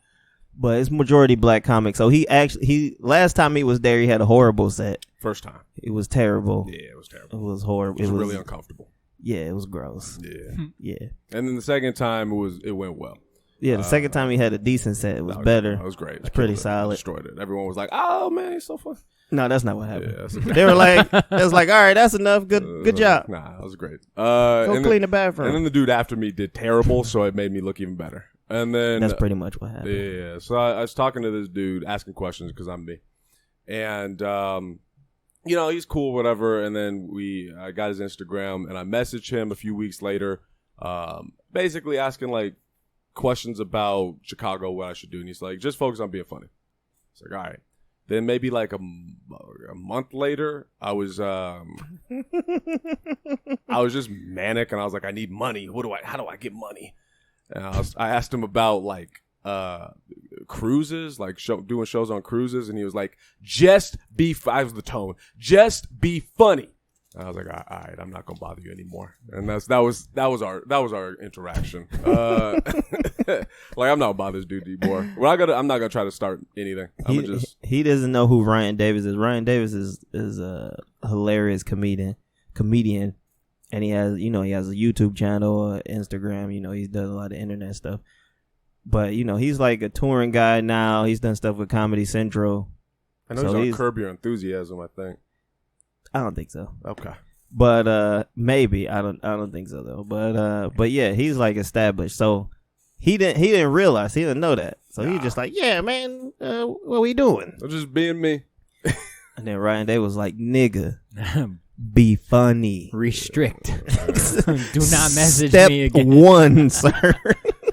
But it's majority black comics. So he last time he was there, he had a horrible set. First time. It was terrible. Yeah, it was terrible. It was horrible. It was really uncomfortable. Yeah, it was gross. Yeah. Yeah. And then the second time it went well. Yeah, the second time he had a decent set. It was better. That was great. It was pretty solid. Destroyed it. Everyone was like, "Oh man, he's so fun." No, that's not what happened. Yeah, they were like, "All right, that's enough. Good job." Nah, that was great. Go clean the bathroom. And then the dude after me did terrible, so it made me look even better. And then that's pretty much what happened. Yeah. So I was talking to this dude, asking questions because I'm me, and he's cool, whatever. And then I got his Instagram, and I messaged him a few weeks later, basically asking like questions about Chicago, what I should do, and he's like, just focus on being funny. It's like, all right. Then maybe like a month later, I was just manic, and I was like, I need money. How do I get money? And I asked him about like cruises, like doing shows on cruises, and he was like, just be. I was the tone. Just be funny. And I was like, all right, I'm not gonna bother you anymore. And that was our interaction. Like, I'm not gonna bother this dude anymore. I'm not gonna try to start anything. He doesn't know who Ryan Davis is. Ryan Davis is a hilarious comedian, and he has a YouTube channel, Instagram. He does a lot of internet stuff. But he's like a touring guy now. He's done stuff with Comedy Central. I know he's on Curb Your Enthusiasm, I think. I don't think so. Okay. But maybe. I don't think so though. But yeah, he's like established. So he didn't realize, he didn't know that. So he just like, yeah, man, what we doing? I'm just being me. And then Ryan Day was like, nigga, be funny. Restrict. Do not message Step me again. Step 1, sir.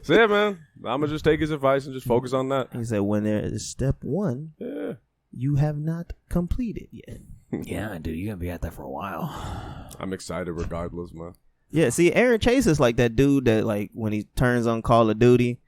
So yeah, man, I'm gonna just take his advice and just focus on that. He said, when there is step 1, you have not completed yet. Yeah, dude, you're gonna be at that for a while. I'm excited regardless, man. Yeah, see, Aaron Chase is like that dude that, like, when he turns on Call of Duty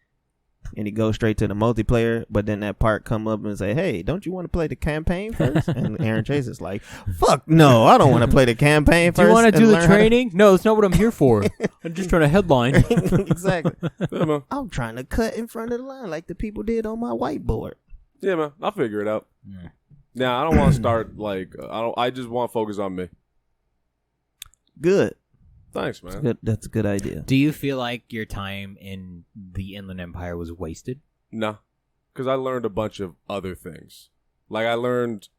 and he goes straight to the multiplayer, but then that part come up and say, hey, don't you want to play the campaign first? And Aaron Chase is like, fuck no, I don't want to play the campaign first. Do you want to do the training? No, that's not what I'm here for. I'm just trying to headline. Exactly. Yeah, man. I'm trying to cut in front of the line like the people did on my whiteboard. Yeah, man, I'll figure it out. Yeah. Now, I don't want to start, like, I just want to focus on me. Good. Thanks, man. That's a good idea. Do you feel like your time in the Inland Empire was wasted? No, because I learned a bunch of other things. Like, I learned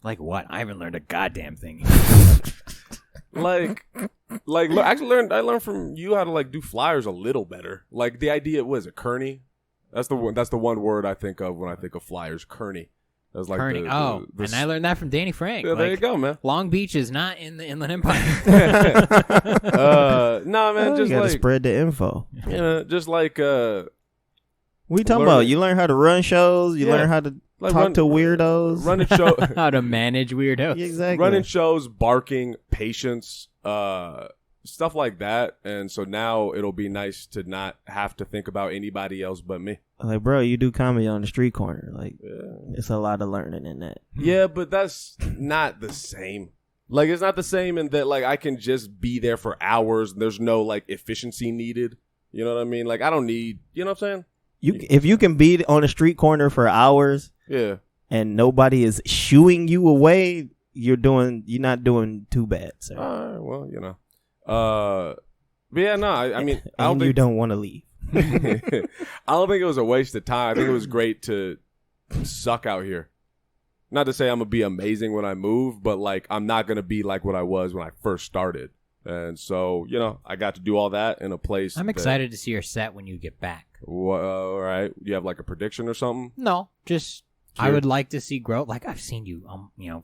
Like what? I haven't learned a goddamn thing. I learned from you how to like do flyers a little better. Like the idea was it Kearney? That's the one word I think of when I think of flyers. Kearney. That was like Kearney. And I learned that from Danny Frank. Yeah, there you go, man. Long Beach is not in the Inland Empire. No, man, just you gotta like spread the info. yeah, just like What you talking about? You learn how to run shows. You learn how to talk to weirdos. Running show, how to manage weirdos. Yeah, exactly. running shows, barking, patience, stuff like that. And so now it'll be nice to not have to think about anybody else but me. Like, bro, you do comedy on the street corner. Like, it's a lot of learning in that. Yeah, but that's not the same. Like, it's not the same in that, like, I can just be there for hours. There's no, like, efficiency needed. You know what I mean? Like, I don't need, you know what I'm saying? If you can be on a street corner for hours, yeah, and nobody is shooing you away, you're not doing too bad, sir. All right, well, you know. But yeah, no, I mean, you don't want to leave. I don't think it was a waste of time. I think it was great to suck out here. Not to say I'm gonna be amazing when I move, but like I'm not gonna be like what I was when I first started. And so, you know, I got to do all that in a place. I'm excited to see your set when you get back. All right, you have like a prediction or something? No, just I would like to see growth. Like I've seen you,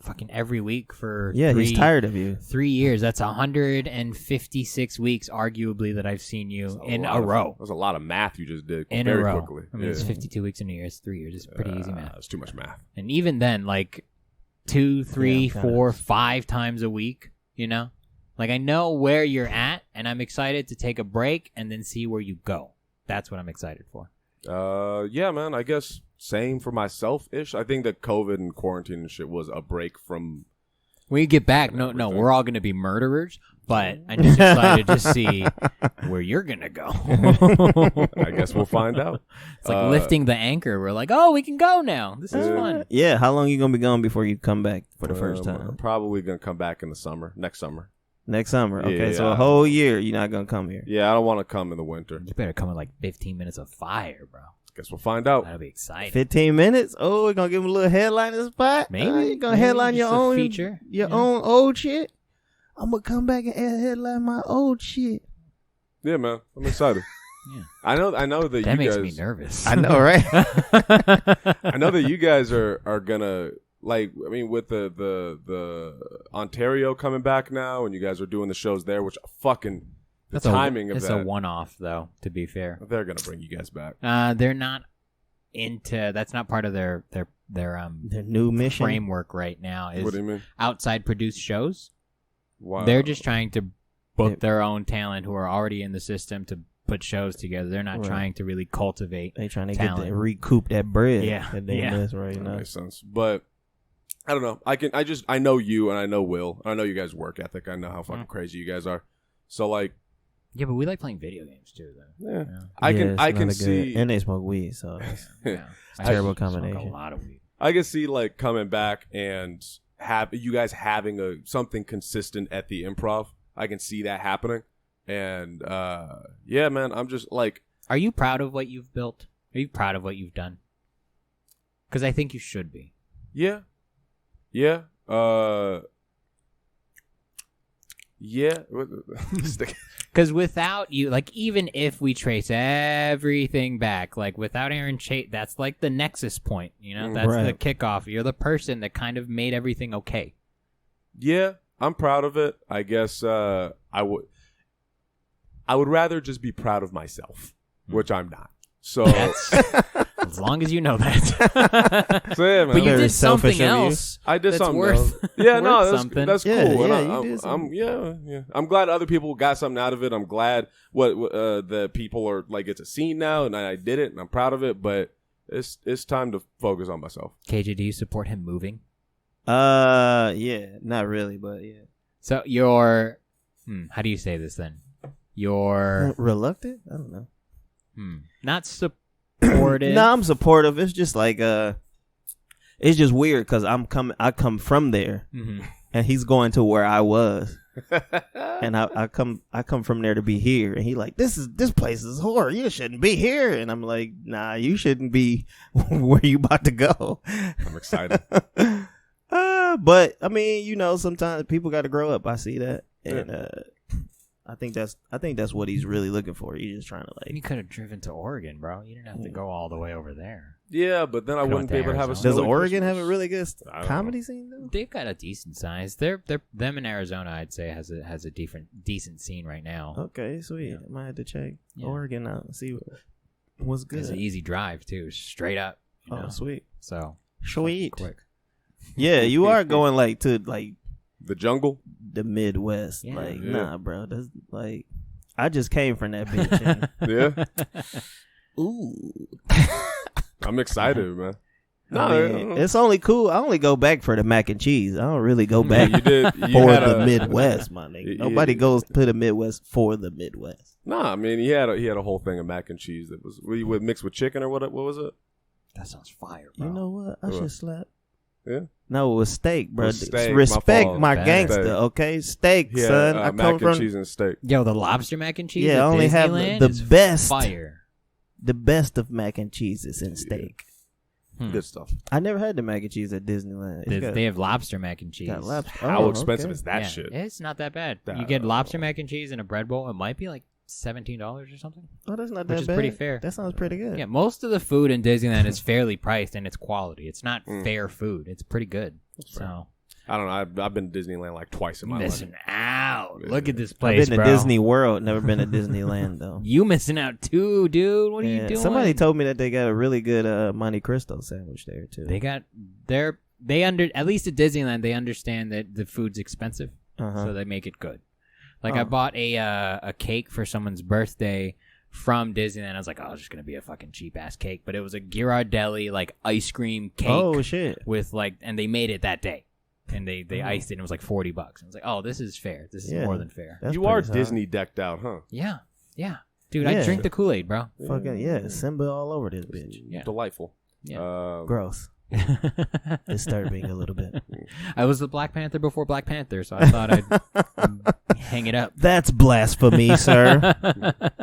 fucking every week for he's tired of you. 3 years. That's 156 weeks, arguably, that I've seen you in a row. That's a lot of math you just did in very a row. quickly. I mean, it's 52 weeks in a year. It's 3 years. It's pretty easy math. It's too much math. And even then, like 2, 3, 4, 5 times a week. You know, like I know where you're at, and I'm excited to take a break and then see where you go. That's what I'm excited for. Yeah, man. I guess. Same for myself-ish. I think that COVID and quarantine and shit was a break from... When you get back, no, we're all going to be murderers, but I'm just excited to see where you're going to go. I guess we'll find out. It's like lifting the anchor. We're like, oh, we can go now. This is fun. Yeah, how long are you going to be gone before you come back for the first time? I'm probably going to come back in the summer. Next summer. Okay, so a whole year you're not going to come here. Yeah, I don't want to come in the winter. You better come in like 15 minutes of fire, bro. Guess we'll find out. That'll be exciting. 15 minutes? Oh, we're going to give him a little headlining spot? Maybe. You're going to headline your own feature. Your own old shit? I'm going to come back and headline my old shit. Yeah, man. I'm excited. Yeah. I know that you guys... That makes me nervous. I know, right? I know that you guys are going to... Like, I mean, with the Ontario coming back now, and you guys are doing the shows there, which fucking... It's a one-off, though, to be fair. They're going to bring you guys back. They're not into... That's not part of their new mission framework right now. Is what do you mean? Outside produced shows. Wow. They're just trying to book their own talent who are already in the system to put shows together. They're not trying to really cultivate They're trying to talent. recoup that bread that they miss right now. That makes sense. But... I don't know. I know you and I know Will. I know you guys' work ethic. I know how fucking crazy you guys are. So like, yeah, but we like playing video games too, though. Yeah, I can see, and they smoke weed, so it's a terrible combination. Smoke a lot of weed. I can see like coming back and have you guys having something consistent at the Improv. I can see that happening, and yeah, man, I'm just like, are you proud of what you've built? Are you proud of what you've done? Because I think you should be. Yeah. Yeah. Yeah. Because without you, like, even if we trace everything back, like, without Aaron Chait, that's like the nexus point, you know? That's the kickoff. You're the person that kind of made everything okay. Yeah, I'm proud of it. I guess I would rather just be proud of myself, which I'm not. So as long as you know that. So yeah, man. But you did something else. I did something worth, else. Yeah, worth no, that's cool. Yeah, I'm glad other people got something out of it. I'm glad the people are like, it's a scene now, and I did it, and I'm proud of it. But it's time to focus on myself. KJ, do you support him moving? Yeah, not really, but yeah. So you're, how do you say this then? You're reluctant? I don't know. Not supportive. No, I'm supportive. It's just like it's just weird because I come from there, and he's going to where I was, and I come from there to be here, and he like, this place is horror. You shouldn't be here, and I'm like, nah, you shouldn't be where you about to go. I'm excited. but I mean, you know, sometimes people got to grow up. I see that, and I think that's what he's really looking for. He's just trying to like. You could have driven to Oregon, bro. You didn't have to go all the way over there. Yeah, but then I wouldn't be able to have a. Does Oregon have a really good comedy scene though? They've got a decent size. Them in Arizona, I'd say, has a decent scene right now. Okay, sweet. Yeah. I might have to check Oregon out and see what's good. It's an easy drive too, straight up. You know? Sweet. So sweet. quick. Yeah, you are going like to like the jungle, the Midwest. Yeah. Like, nah, bro. That's like I just came from that bitch. Yeah. Ooh. I'm excited, man. No, it's only cool. I only go back for the mac and cheese. I don't really go back You for the Midwest, my nigga. Nobody goes to the Midwest for the Midwest. Nah, I mean he had a whole thing of mac and cheese that was mixed with chicken or what was it? That sounds fire, bro. You know what? I should slap. Yeah. No, it was steak, bro. Steak, Respect my Bad. gangster, Steak. okay? Steak, Yeah, son. I mac come and from cheese and steak. Yo, the lobster mac and cheese. Yeah, at I only have Disneyland the is best. fire. The best of mac and cheeses and steak. Good stuff. I never had the mac and cheese at Disneyland. They have lobster mac and cheese. got lobster. How Oh, expensive okay. is that shit? It's not that bad. You get lobster mac and cheese in a bread bowl. It might be like $17 or something. Oh, that's not that Which is bad. pretty fair. That sounds pretty good. Yeah, most of the food in Disneyland is fairly priced and it's quality. It's not fair food. It's pretty good. So I don't know. I've been to Disneyland like twice in my life. missing out. Look at this I've place, been to bro. Disney World, never been to Disneyland though. You missing out too, dude. What are you doing? Somebody told me that they got a really good Monte Cristo sandwich there too. At least at Disneyland they understand that the food's expensive, so they make it good. Like I bought a cake for someone's birthday from Disneyland. I was like, oh, it's just gonna be a fucking cheap ass cake, but it was a Ghirardelli like ice cream cake. Oh shit! With like, and they made it that day, and they iced it. and It was like $40. I was like, oh, this is fair. This is more than fair. That's You are pretty solid. Disney decked out, huh? Yeah, dude. I drink the Kool-Aid, bro. Fucking Simba all over this bitch. Yeah. Delightful. Yeah. Gross. Disturbing a little bit. I was the Black Panther before Black Panther, so I thought I'd hang it up. That's blasphemy, sir.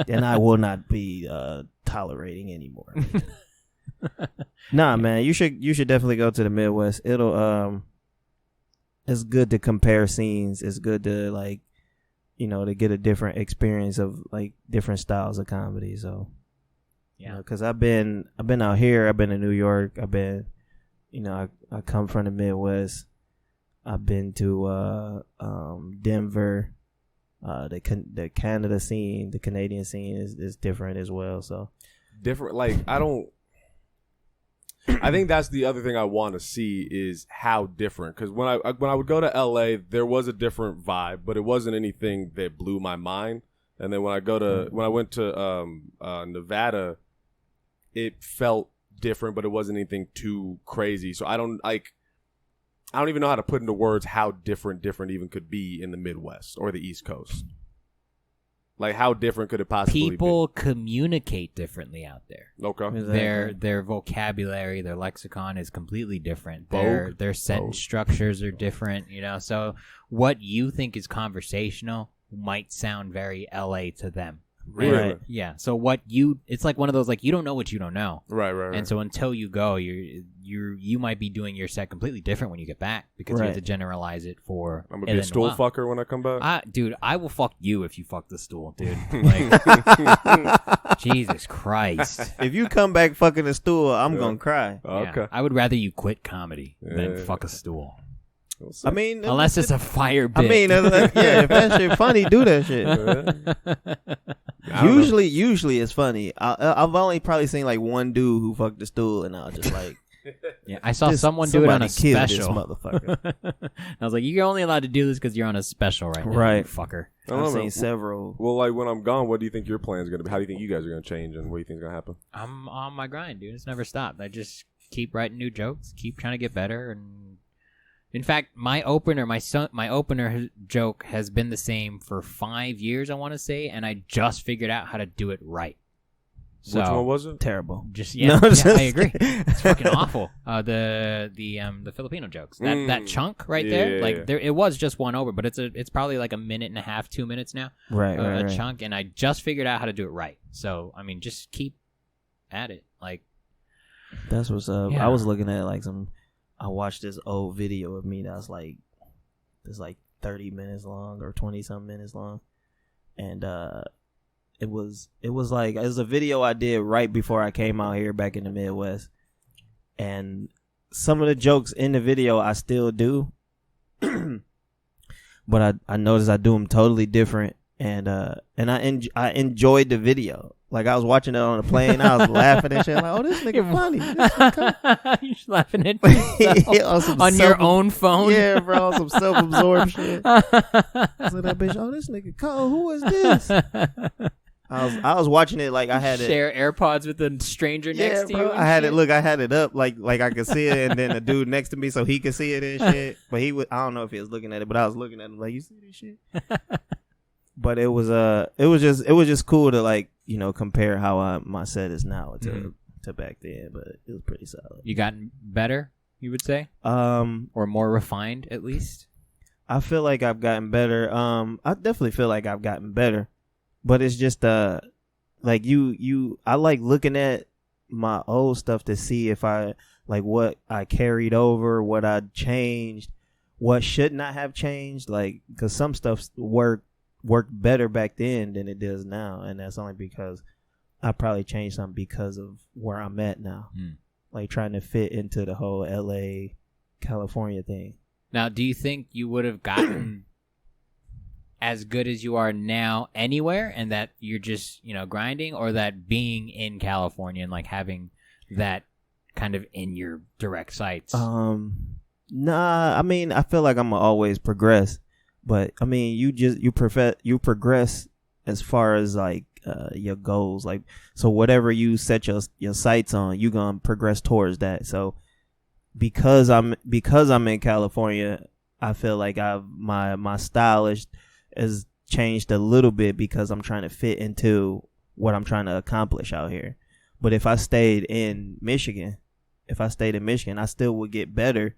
And I will not be tolerating anymore. Nah, man, you should definitely go to the Midwest. It'll it's good to compare scenes. It's good to like, you know, to get a different experience of like different styles of comedy. So Yeah, because I've been out here. I've been in New York. I've been, you know, I come from the Midwest. I've been to Denver. The Canada scene, the Canadian scene is different as well. So Different. Like I think that's the other thing I want to see is how different. Because when I would go to LA, there was a different vibe, but it wasn't anything that blew my mind. And then when I went to Nevada, it felt different, but it wasn't anything too crazy. So I don't even know how to put into words how different even could be in the Midwest or the East Coast. Like how different could it possibly people communicate differently out there. be? Okay. Their vocabulary, their lexicon is completely different. Vogue. Their sentence structures are different, you know. So what you think is conversational might sound very LA to them. Really? Right. Yeah. So it's like one of those, like, you don't know what you don't know. Right. And so until you go, you might be doing your set completely different when you get back because you have to generalize it for. I'm gonna be a stool fucker when I come back. Dude, I will fuck you if you fuck the stool, dude. Like, Jesus Christ. if you come back fucking a stool, I'm gonna cry. Okay. Yeah, I would rather you quit comedy than fuck a stool. I mean, Unless it's a fire bit. I mean, if that shit funny, do that shit. Usually it's funny. I've only probably seen like one dude who fucked the stool, and I was just like, yeah, I saw someone do it on a kill special. This motherfucker. I was like, you're only allowed to do this because you're on a special right now, Right. you fucker. I've seen several. Well, like when I'm gone, what do you think your plan is going to be? How do you think you guys are going to change, and what do you think is going to happen? I'm on my grind, dude. It's never stopped. I just keep writing new jokes, keep trying to get better, and in fact, my opener joke has been the same for 5 years, I want to say, and I just figured out how to do it right. So, Which one was it? Terrible. Just No, I agree. It's fucking awful. The Filipino jokes. That chunk right there, like there, it was just one over, but it's probably like a minute and a half, 2 minutes now. Right. A chunk, and I just figured out how to do it right. So I mean, just keep at it. Like that's what's up. Yeah. I was looking at like some I watched this old video of me that's like 30 minutes long or 20 some minutes long, and it was a video I did right before I came out here back in the Midwest, and some of the jokes in the video I still do, but I noticed I do them totally different, and I enjoyed the video. Like, I was watching it on a plane, I was laughing and shit. Like, oh, this nigga funny. You're laughing at yourself on your own phone. Yeah, bro, some self-absorbed shit. So that bitch, oh, this nigga cold. Who is this? I was watching it like I had share AirPods with a stranger next to you. I had it up like I could see it, and then a dude next to me so he could see it and shit. But I don't know if he was looking at it, but I was looking at him like, you see this shit? But it was just cool to, like, you know, compare how my set is now to back then. But it was pretty solid. You gotten better, you would say, or more refined at least. I feel like I've gotten better. I definitely feel like I've gotten better, but it's just like I like looking at my old stuff to see if I like what I carried over, what I changed, what should not have changed. Like, because some stuff worked better back then than it does now, and that's only because I probably changed something because of where I'm at now. Like, trying to fit into the whole LA California thing. Now, do you think you would have gotten as good as you are now anywhere, and that you're just, you know, grinding, or that being in California and like having that kind of in your direct sights? Nah, I mean, I feel like I'm gonna always progress. But I mean, you progress as far as like your goals. Like, so whatever you set your sights on, you gonna progress towards that. So because I'm in California, I feel like my style has changed a little bit because I'm trying to fit into what I'm trying to accomplish out here. But if I stayed in Michigan, I still would get better.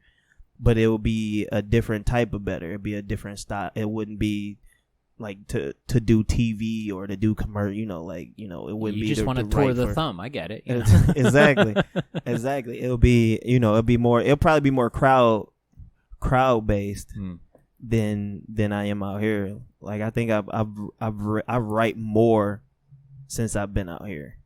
But it would be a different type of better. It'd be a different style. It wouldn't be like to do TV or to do commercial. You know, like, you know, it wouldn't be. You just want to tour the thumb. I get it. You know? Exactly. It'll be, you know, it'll probably be more crowd based than I am out here. Like, I think I write more since I've been out here,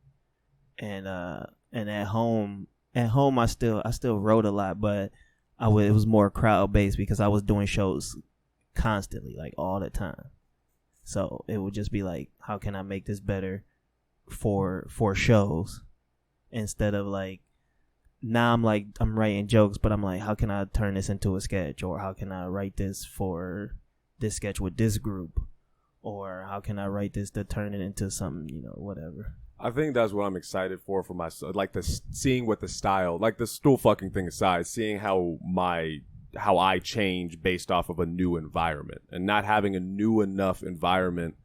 and at home I still wrote a lot, but it was more crowd based because I was doing shows constantly, like all the time. So it would just be like, how can I make this better for shows, instead of like, now I'm writing jokes, but I'm like, how can I turn this into a sketch, or how can I write this for this sketch with this group, or how can I write this to turn it into something, you know, whatever. I think that's what I'm excited for myself, like seeing what the style, like the stool fucking thing aside, seeing how I change based off of a new environment, and not having a new enough environment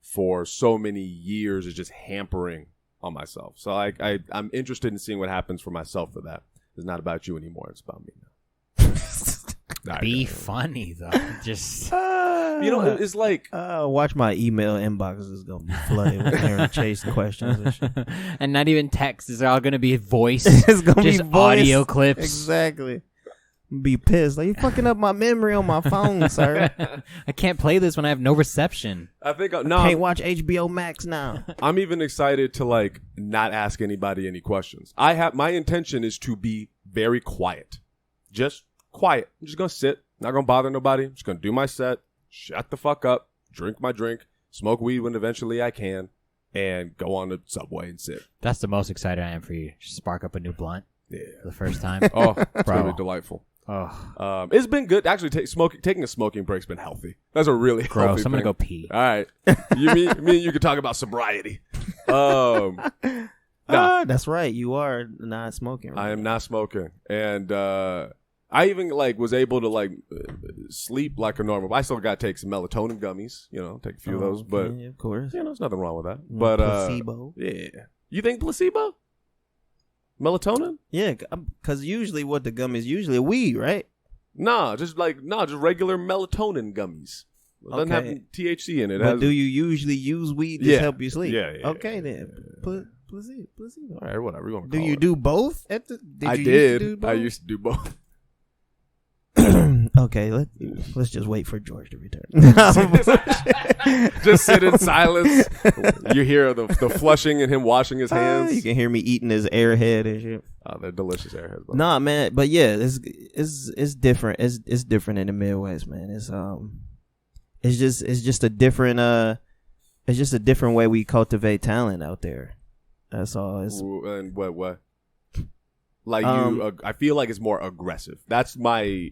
for so many years is just hampering on myself. So I'm interested in seeing what happens for myself for that. It's not about you anymore. It's about me now. Be funny though. Just you know, it's like watch my email inbox is gonna be flooded with Aaron Chase questions and shit. And not even texts. It's all gonna be voice. It's gonna just be voice. Audio clips. Exactly. Be pissed. Like, you fucking up my memory on my phone, sir. I can't play this when I have no reception. I can't watch HBO Max now. I'm even excited to like not ask anybody any questions. My intention is to be very quiet. Just quiet. I'm just gonna sit, not gonna bother nobody. I'm just gonna do my set, shut the fuck up, drink my drink, smoke weed when eventually I can, and go on the subway and sit. That's the most excited I am for you. Just spark up a new blunt. Yeah. For the first time. Oh, it's gonna be delightful. Oh, it's been good. Actually, taking a smoking break's been healthy. That's a really gross. healthy I'm gonna thing. go pee. All right, me and you can talk about sobriety. That's right. You are not smoking. Right? I am not smoking, and I even like was able to like sleep like a normal. I still got to take some melatonin gummies. You know, take a few of those, but yeah, of course, you know, there's nothing wrong with that. But placebo. Yeah, you think placebo? Melatonin? Yeah, because usually what the gum is usually weed, right? Just regular melatonin gummies. It doesn't have THC in it. But do you usually use weed to help you sleep? Yeah. Okay, then. Placebo. All right, whatever. Do you do both? I did. I used to do both. Okay, let's just wait for George to return. Just sit in silence. You hear the flushing and him washing his hands. You can hear me eating his airhead and shit. Oh, they're delicious airheads. Nah, man, but yeah, it's different. It's different in the Midwest, man. It's just a different way we cultivate talent out there. That's all. And what? Like I feel like it's more aggressive. That's my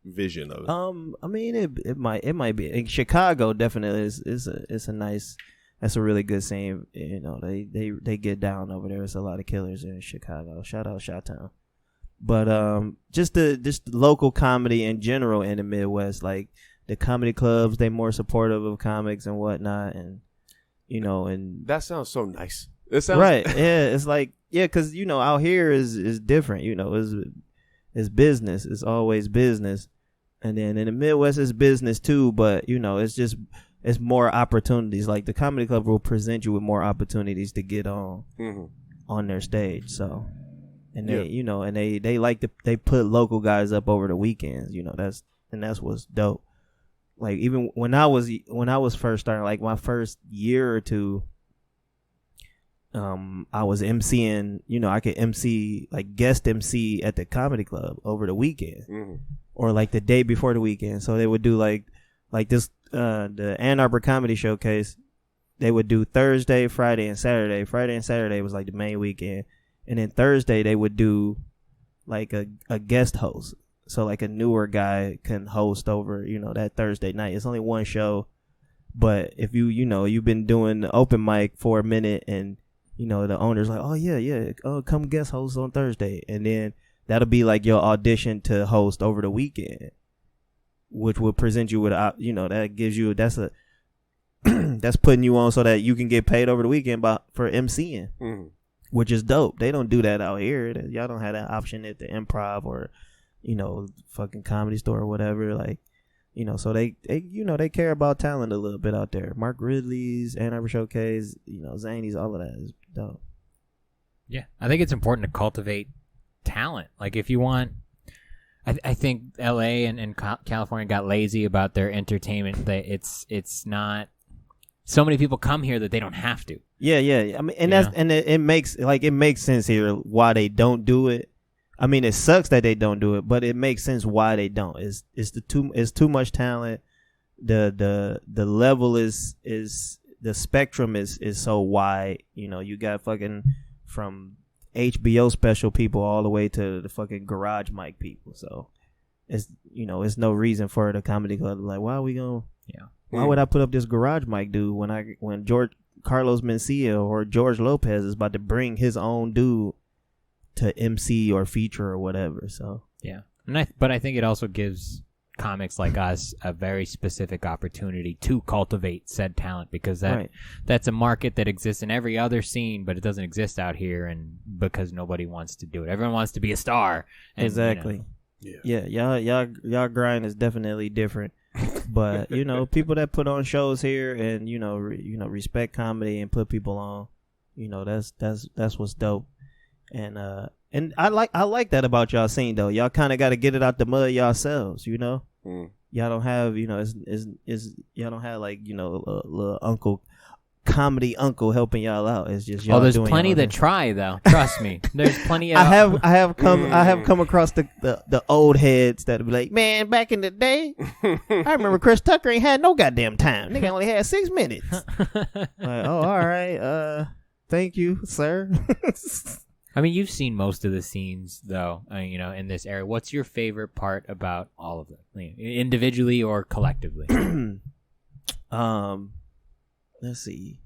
vision of it. I mean, it might be in Chicago. Definitely is a nice. That's a really good scene. You know, they get down over there. There's a lot of killers in Chicago. Shout out Chi-Town. But just the local comedy in general in the Midwest, like the comedy clubs, they more supportive of comics and whatnot, and you know, and that sounds so nice. It sounds right. Yeah, it's like because you know out here is different. You know, it's business. It's always business, and then in the Midwest it's business too. But you know, it's more opportunities. Like the comedy club will present you with more opportunities to get on their stage. So, and they you know, and they like they put local guys up over the weekends. You know, that's what's dope. Like even when I was first starting, like my first year or two, I was MCing. You know, I could MC like guest MC at the comedy club over the weekend, or like the day before the weekend. So they would do like this the Ann Arbor Comedy Showcase. They would do Thursday, Friday, and Saturday. Friday and Saturday was like the main weekend, and then Thursday they would do like a guest host. So like a newer guy can host over, you know, that Thursday night. It's only one show, but if you've been doing the open mic for a minute and, you know, the owner's like, oh yeah, come guest host on Thursday. And then that'll be like your audition to host over the weekend, which will present you with, you know, that gives you, that's putting you on so that you can get paid over the weekend for MCing, which is dope. They don't do that out here. Y'all don't have that option at the IMPROV or, you know, fucking Comedy Store or whatever. Like, you know, so they you know, they care about talent a little bit out there. Mark Ridley's, Ann Arbor Showcase, you know, Zany's, all of that is dope. Yeah, I think it's important to cultivate talent. Like if you want, I think LA and California got lazy about their entertainment. It's not, so many people come here that they don't have to. Yeah. I mean, and it makes sense here why they don't do it. I mean, it sucks that they don't do it, but it makes sense why they don't. It's too much talent. The level is the spectrum is so wide. You know, you got fucking from HBO special people all the way to the fucking garage mic people. So it's, you know, it's no reason for the comedy club to be like, why are we going? Yeah. Why would I put up this garage mic dude when George Carlos Mencia or George Lopez is about to bring his own dude to MC or feature or whatever? So yeah, but I think it also gives comics like us a very specific opportunity to cultivate said talent, because that's a market that exists in every other scene, but it doesn't exist out here, and because nobody wants to do it. Everyone wants to be a star. And, exactly. You know, y'all grind is definitely different. But you know, people that put on shows here and you know respect comedy and put people on, you know, that's what's dope. And I like that about y'all scene though. Y'all kind of got to get it out the mud yourselves, you know. Y'all don't have, you know, is y'all don't have like, you know, a little comedy uncle helping y'all out. It's just y'all. Oh, there's plenty that try though. Trust me, there's plenty. Of... I have come across the old heads that be like, man, back in the day, I remember Chris Tucker ain't had no goddamn time. Nigga only had 6 minutes. Like, oh, all right. Thank you, sir. I mean, you've seen most of the scenes, though, you know, in this area. What's your favorite part about all of them, individually or collectively? Let's see.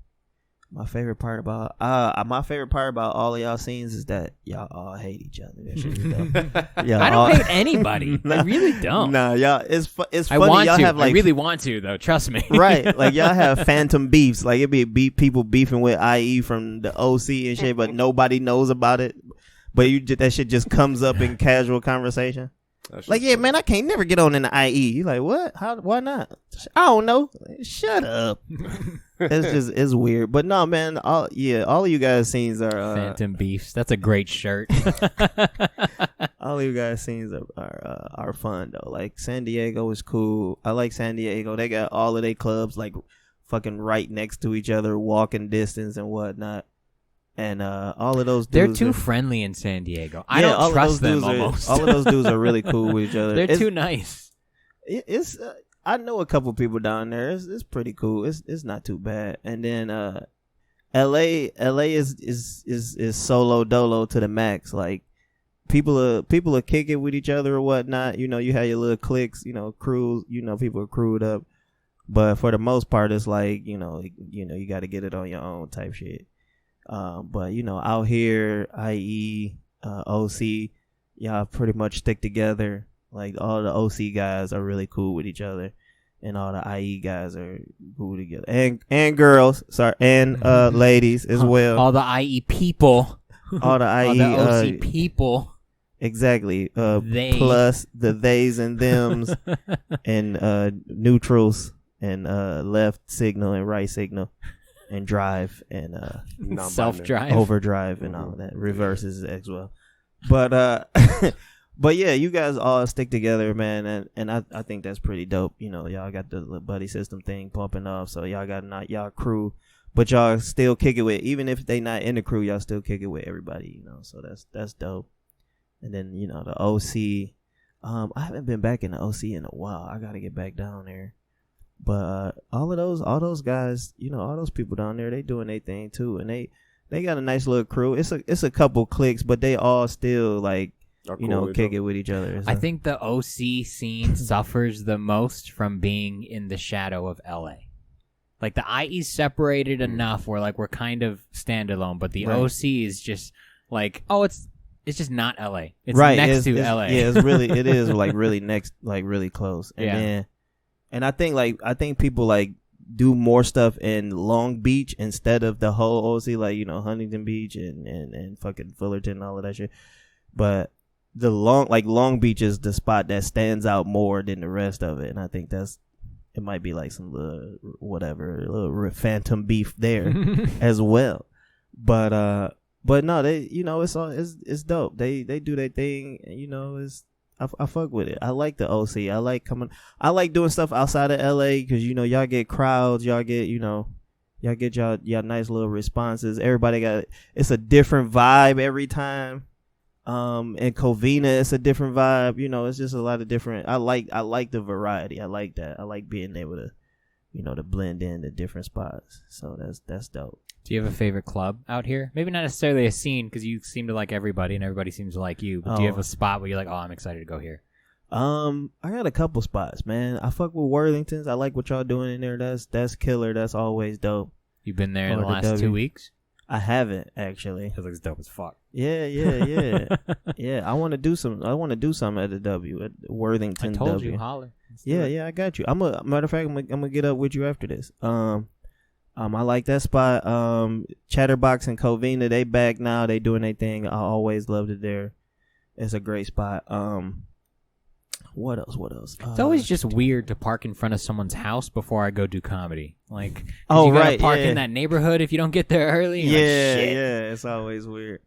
My favorite part about all of y'all scenes is that y'all all hate each other. That shit is dope. I don't hate anybody. I really don't. Nah, y'all. It's funny. I want y'all to. Have, like, I really want to, though. Trust me. Right. Like y'all have phantom beefs. Like it be people beefing with IE from the OC and shit, but nobody knows about it. But that shit just comes up in casual conversation. Like, yeah, man, I can't never get on in the IE. You like, what? How? Why not? I don't know. Shut up. It's weird. But no, man, all of you guys' scenes are Phantom Beefs. That's a great shirt. all all you guys scenes are fun though. Like San Diego is cool. I like San Diego. They got all of their clubs like fucking right next to each other, walking distance and whatnot. And all of those dudes they're too friendly in San Diego. I Yeah, don't trust them almost. all of those dudes are really cool with each other. They're too nice. It's I know a couple people down there. It's pretty cool. It's not too bad. And then LA is solo dolo to the max. Like people are kicking with each other or whatnot. You know, you have your little cliques, you know, crews, you know, people are crewed up. But for the most part it's like, you know, you gotta get it on your own type shit. But you know, out here, IE, OC, y'all pretty much stick together. Like all the OC guys are really cool with each other, and all the IE guys are cool together, and girls, sorry, and ladies as well. All the IE people, all the IE, all the OC people, exactly. They. Plus the theys and thems, and neutrals, and left signal and right signal. And drive and self-drive, overdrive, and all that. Reverses as well. But but yeah, you guys all stick together, man, and I think that's pretty dope. You know, y'all got the buddy system thing pumping off, so y'all got not y'all crew, but y'all still kick it with, even if they not in the crew, y'all still kick it with everybody. You know, so that's dope. And then you know the OC, I haven't been back in the OC in a while. I gotta get back down there. But all those guys, you know, all those people down there, they doing their thing too, and they got a nice little crew. It's a couple cliques, but they all still like, you know, kick it with each other. So. I think the OC scene suffers the most from being in the shadow of LA. Like the IE's separated enough where like we're kind of standalone, but the OC is just like, oh, it's just not LA. It's next to LA. Yeah, it is like really next, like really close. And then. And I think people like do more stuff in Long Beach instead of the whole OC, like, you know, Huntington Beach and fucking Fullerton and all of that shit. But the Long Beach is the spot that stands out more than the rest of it, and I think it might be like some little phantom beef there as well. But no, they, you know, it's dope. They do their thing, and, you know, I fuck with it. I like the OC. I like doing stuff outside of LA because, you know, y'all get crowds. Y'all get y'all nice little responses. Everybody it's a different vibe every time. In Covina, it's a different vibe. You know, it's just a lot of different. I like the variety. I like that. I like being able to, you know, to blend in the different spots. So that's dope. Do you have a favorite club out here? Maybe not necessarily a scene, because you seem to like everybody and everybody seems to like you. But do you have a spot where you're like, oh, I'm excited to go here? I got a couple spots, man. I fuck with Worthington's. I like what y'all doing in there. That's killer. That's always dope. You've been there in the last 2 weeks? I haven't, actually. It looks dope as fuck. Yeah. Yeah, I want to do some. I want to do something at the W at Worthington. I told W. you, holler. Yeah, I got you. Matter of fact, I'm gonna get up with you after this. I like that spot. Chatterbox and Covina, they back now. They doing their thing. I always loved it there. It's a great spot. What else? It's always just weird to park in front of someone's house before I go do comedy. Like, you gotta park in that neighborhood if you don't get there early. Yeah, it's always weird.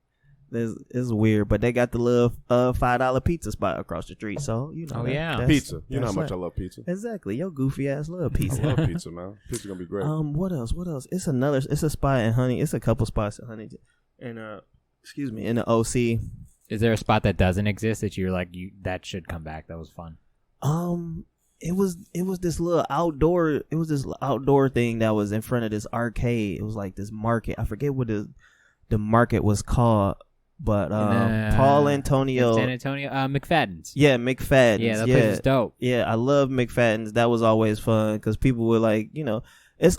It's weird, but they got the little $5 pizza spot across the street. So, you know. Oh, yeah. Pizza. You know how much I love pizza. Exactly. Your goofy ass love pizza. I love pizza, man. Pizza gonna be great. What else? It's a spot in Huntington. It's a couple spots in Huntington. And in the OC. Is there a spot that doesn't exist that you're like, that should come back? That was fun. It was this little outdoor thing that was in front of this arcade. It was like this market. I forget what the market was called. But Paul Antonio, San Antonio, McFadden's. Yeah, McFadden's. Yeah, that place is dope. Yeah, I love McFadden's. That was always fun because people were like, you know,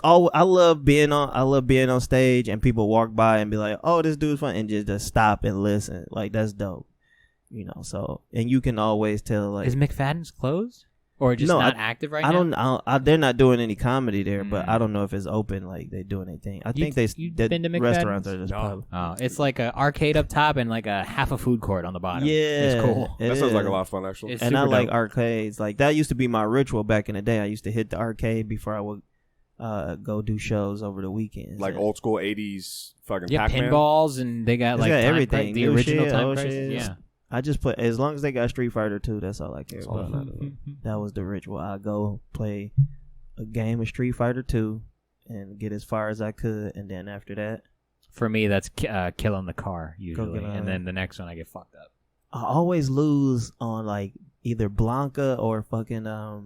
I love being on stage and people walk by and be like, oh, this dude's fun, and just stop and listen. Like, that's dope. You know, so, and you can always tell, like, is McFadden's closed? Or just not active right now? They're not doing any comedy there, but I don't know if it's open, like they doing anything. I think you've been to restaurants are just public. Oh, it's like an arcade up top and like a half a food court on the bottom. Yeah, it's cool. That sounds like a lot of fun, actually. And I like arcades. Like, that used to be my ritual back in the day. I used to hit the arcade before I would go do shows over the weekends. Like old school 80s fucking Pac-Man. Pinballs, and they got like everything. The original Time Crisis. Yeah. I just play as long as they got Street Fighter 2. That's all I care about. That was the ritual. I go play a game of Street Fighter 2 and get as far as I could, and then after that, for me, that's killing the car usually, and then the next one I get fucked up. I always lose on like either Blanca or fucking or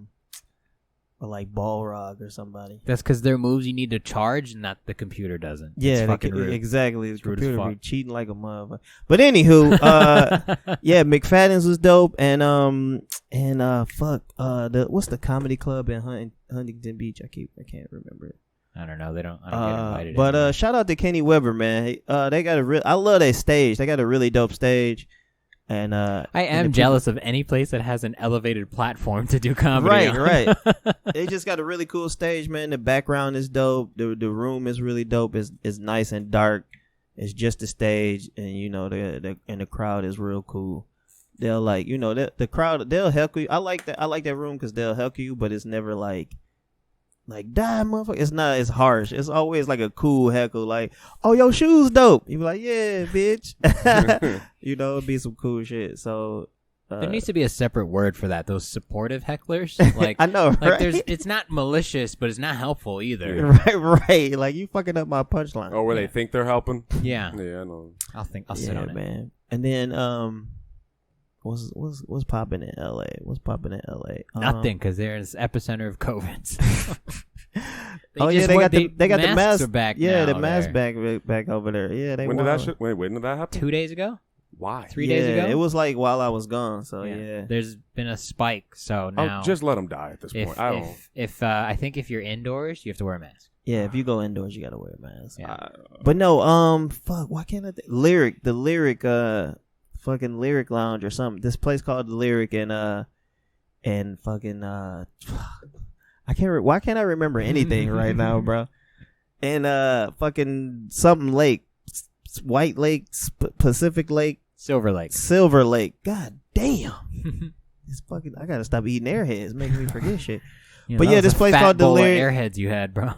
like Balrog or somebody. That's because their moves you need to charge, not the computer doesn't. Yeah, fucking rude. Exactly. The Rude as computer fuck. be cheating like a motherfucker. But anywho, yeah, McFadden's was dope, and what's the comedy club in Huntington Beach? I can't remember it. I don't know. I don't get invited. But shout out to Kenny Weber, man. They got I love their stage. They got a really dope stage. And I am jealous of any place that has an elevated platform to do comedy. Right. They just got a really cool stage, man. The background is dope. The room is really dope. It's nice and dark. It's just a stage, and the crowd is real cool. They'll like, the crowd. They'll heckle you. I like that. I like that room because they'll heckle you, but it's never like die, motherfucker. It's not as harsh. It's always like a cool heckle, like, oh, your shoes dope. You be like, yeah, bitch. It'd be some cool shit. So there needs to be a separate word for that. Those supportive hecklers, like I know, like right? it's not malicious, but it's not helpful either. Right. Like you fucking up my punchline. Oh, where they think they're helping. Yeah, I know. I'll sit on it, man. And then what's popping in LA? Nothing, because they're in this epicenter of COVID. They got the masks back. Yeah, now the mask back over there. Yeah, when did that shit? When did that happen? 2 days ago. Why? 3 days ago. It was like while I was gone. So yeah. There's been a spike. So now just let them die at this point. I think if you're indoors, you have to wear a mask. Yeah, if you go indoors, you gotta wear a mask. Yeah. But no, fuck. Why can't I? The Lyric, fucking Lyric Lounge or something. This place called the Lyric and fucking why can't I remember anything right now, bro? And fucking something lake, White Lake, Pacific Lake, Silver Lake. God damn. It's fucking. I gotta stop eating Airheads, making me forget shit. But yeah, this place called the Lyric. Airheads you had, bro.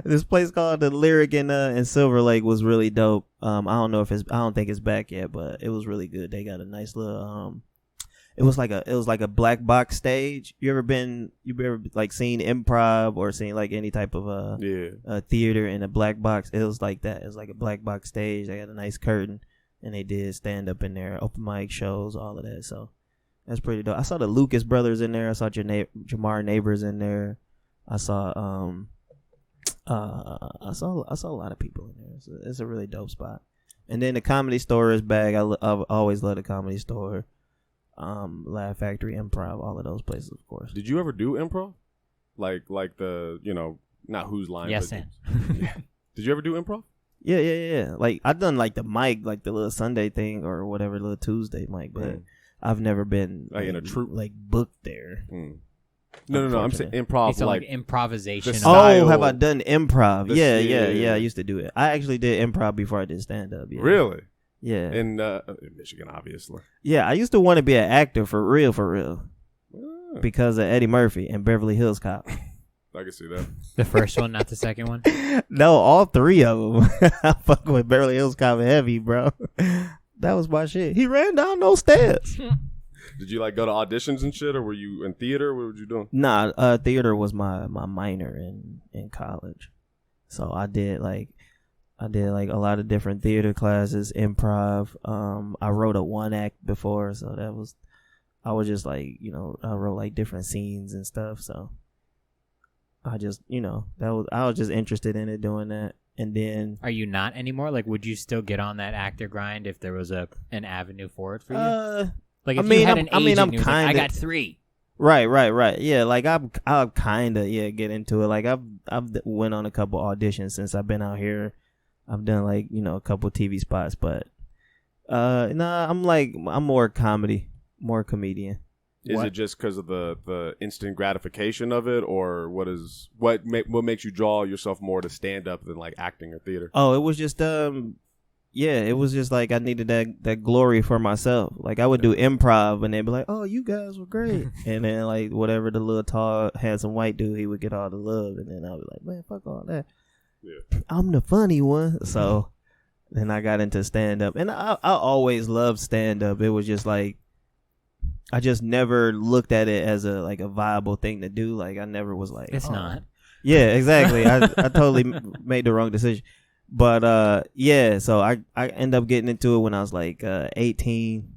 This place called the Lyric in Silver Lake was really dope. I don't think it's back yet, but it was really good. They got a nice little it was like a black box stage. You ever like seen improv or seen like any type of theater in a black box? It was like that. It was like a black box stage. They got a nice curtain, and they did stand up in there, open mic shows, all of that. So that's pretty dope. I saw the Lucas brothers in there. I saw Jamar Neighbors in there. I saw I saw a lot of people in there. It's a really dope spot. And then the Comedy Store is back. I've always loved the Comedy Store. Laugh Factory, Improv, all of those places, of course. Did you ever do improv? Like the, not Whose Line. Yes, but Did you ever do improv? Yeah. Like I done like the mic, like the little Sunday thing or whatever, little Tuesday mic, but I've never been like in a troupe, like booked there. No. I'm saying improv, like improvisation. Oh, have I done improv? Yeah. I used to do it. I actually did improv before I did stand up. Yeah. Really? Yeah. In Michigan, obviously. Yeah, I used to want to be an actor for real. Because of Eddie Murphy and Beverly Hills Cop. I can see that. The first one, not the second one? No, all three of them. I fuck with Beverly Hills Cop heavy, bro. That was my shit. He ran down those stairs. Did you like go to auditions and shit, or were you in theater? What were you doing? Nah, theater was my minor in college. So I did like a lot of different theater classes, improv. I wrote a one act before, so I was just like, I wrote like different scenes and stuff. So I just, I was just interested in it, doing that. And then, are you not anymore? Like, would you still get on that actor grind if there was an avenue for it for you? Like, if you had an agent who was like, I got 3. Right. Yeah, like I'll kind of get into it. Like I've went on a couple auditions since I've been out here. I've done like, a couple TV spots, but I'm more comedy, more comedian. Is it just because of the instant gratification of it, or what makes you draw yourself more to stand up than like acting or theater? Oh, it was just it was just like I needed that glory for myself. Like I would do improv and they'd be like, "Oh, you guys were great," and then like whatever the little tall handsome white dude, he would get all the love, and then I'd be like, "Man, fuck all that. Yeah. I'm the funny one." So Then I got into stand up, and I always loved stand up. It was just like I just never looked at it as a viable thing to do. Like I never was like, it's not. Yeah, exactly. I totally made the wrong decision. But yeah, so I ended up getting into it when I was like 18,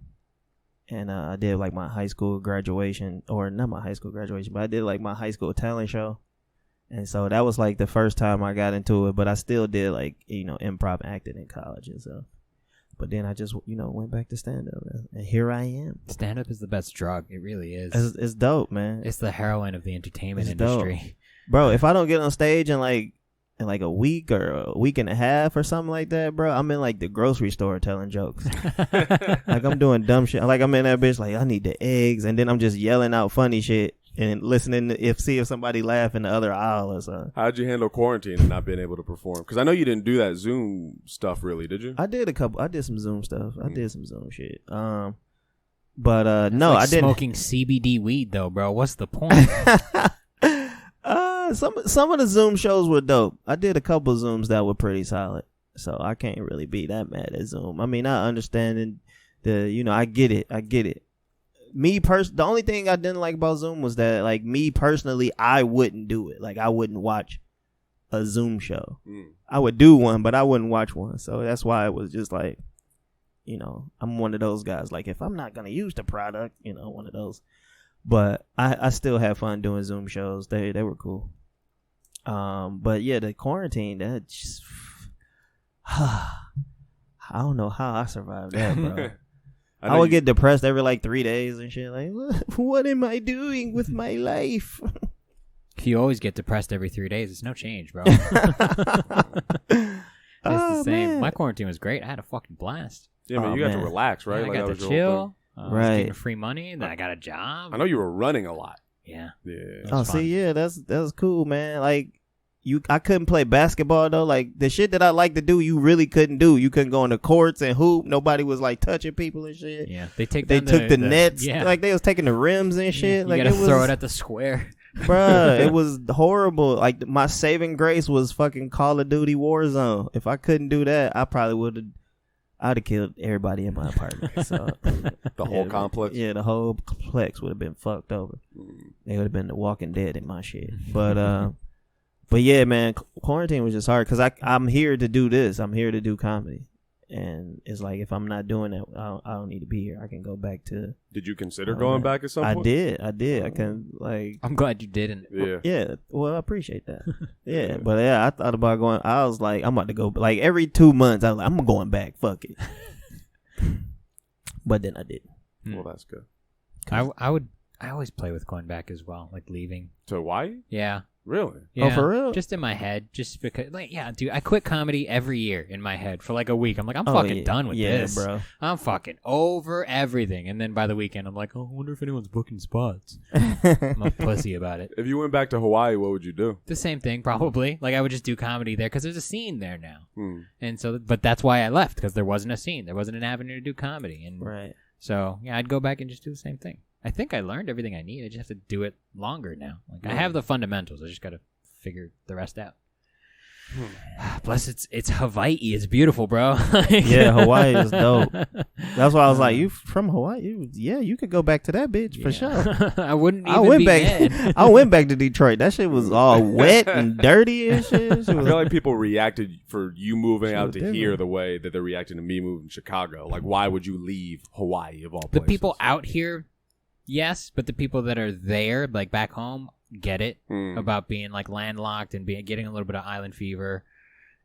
and I did like my high school graduation, or not my high school graduation, but I did like my high school talent show. And so that was like the first time I got into it, but I still did like, improv acting in college and so. But then I just, went back to stand up, and here I am. Stand up is the best drug. It really is. It's dope, man. It's the heroin of the entertainment industry. Dope. Bro, if I don't get on stage in like a week or a week and a half or something like that, bro, I'm in like the grocery store telling jokes. Like I'm doing dumb shit. Like I'm in that bitch like I need the eggs, and then I'm just yelling out funny shit. And listening to see if somebody laugh in the other aisle or something. How'd you handle quarantine and not being able to perform? Because I know you didn't do that Zoom stuff really, did you? I did some Zoom stuff. I did some Zoom shit. But no, like I didn't. Smoking CBD weed though, bro. What's the point? Some of the Zoom shows were dope. I did a couple Zooms that were pretty solid. So I can't really be that mad at Zoom. I mean, I understand I get it. The only thing I didn't like about Zoom was that, like, me personally, I wouldn't do it. Like, I wouldn't watch a Zoom show. I would do one, but I wouldn't watch one. So that's why it was just like, I'm one of those guys. Like, if I'm not going to use the product, one of those. But I still had fun doing Zoom shows. They were cool. But yeah, the quarantine, that just, I don't know how I survived that, bro. I would get depressed every like 3 days and shit. Like, what am I doing with my life? You always get depressed every 3 days. It's no change, bro. It's the same. Man. My quarantine was great. I had a fucking blast. Yeah, man, you got to relax, right? Yeah, I got to chill. I was getting free money, and then I got a job. I know you were running a lot. Yeah. Oh, see, yeah, that was cool, man. Like, I couldn't play basketball though. Like the shit that I like to do, you really couldn't do. You couldn't go on the courts and hoop. Nobody was like touching people and shit. Yeah, they took the nets. Yeah. Like they was taking the rims and shit. You like gotta throw it at the square. Bruh, it was horrible. Like my saving grace was fucking Call of Duty Warzone. If I couldn't do that, I probably I'd have killed everybody in my apartment. So the whole complex. Yeah, the whole complex would have been fucked over. They would have been the Walking Dead in my shit. But yeah, man, quarantine was just hard because I'm here to do this. I'm here to do comedy. And it's like, if I'm not doing it, I don't need to be here. I can go back to... Did you consider going back at some point? I did. I can, like... I'm glad you didn't. Yeah. Yeah. Well, I appreciate that. Yeah. But yeah, I thought about going... I was like, I'm about to go... Like, every 2 months, I was like, I'm going back. Fuck it. But then I didn't. Well, that's good. I always play with going back as well, like leaving. To Hawaii? Yeah. Really? Yeah, oh, for real? Just in my head, just because, like, yeah, dude, I quit comedy every year in my head for like a week. I'm like, I'm fucking done with this, bro. I'm fucking over everything. And then by the weekend, I'm like, oh, I wonder if anyone's booking spots. I'm a pussy about it. If you went back to Hawaii, what would you do? The same thing, probably. Like, I would just do comedy there because there's a scene there now. And so, but that's why I left, because there wasn't a scene. There wasn't an avenue to do comedy. And right. So, yeah, I'd go back and just do the same thing. I think I learned everything I need. I just have to do it longer now. Like, I have the fundamentals. I just got to figure the rest out. Plus, it's Hawaii. It's beautiful, bro. Yeah, Hawaii is dope. That's why I was like, you from Hawaii? You could go back to that bitch for sure. I wouldn't even be mad. I went back to Detroit. That shit was all wet and dirty and shit. I feel like people reacted for you moving out to here the way that they're reacting to me moving to Chicago. Like, why would you leave Hawaii of all places? The people out here, yes, but the people that are there, like back home, get it about being like landlocked and getting a little bit of island fever,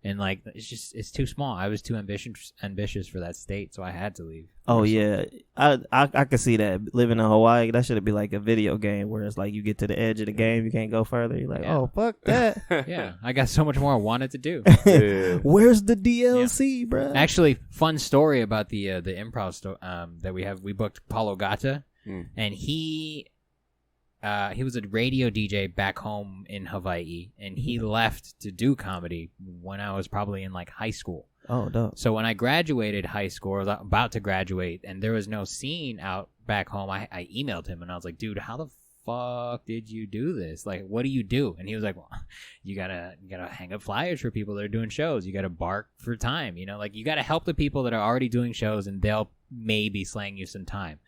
and like it's too small. I was too ambitious for that state, so I had to leave. Oh yeah, I could see that living in Hawaii. That should be like a video game where it's like you get to the edge of the game, you can't go further. You're like, oh fuck that. Yeah, I got so much more I wanted to do. Where's the DLC, bro? Actually, fun story about the improv that we have. We booked Paulo Gata, and he was a radio DJ back home in Hawaii, and he left to do comedy when I was probably in like high school. Oh, dope. So when I graduated high school, I was about to graduate, and there was no scene out back home. I emailed him, and I was like, dude, how the fuck did you do this? Like, what do you do? And he was like, well, you gotta hang up flyers for people that are doing shows. You gotta bark for time. You know, like you gotta help the people that are already doing shows, and they'll maybe slang you some time.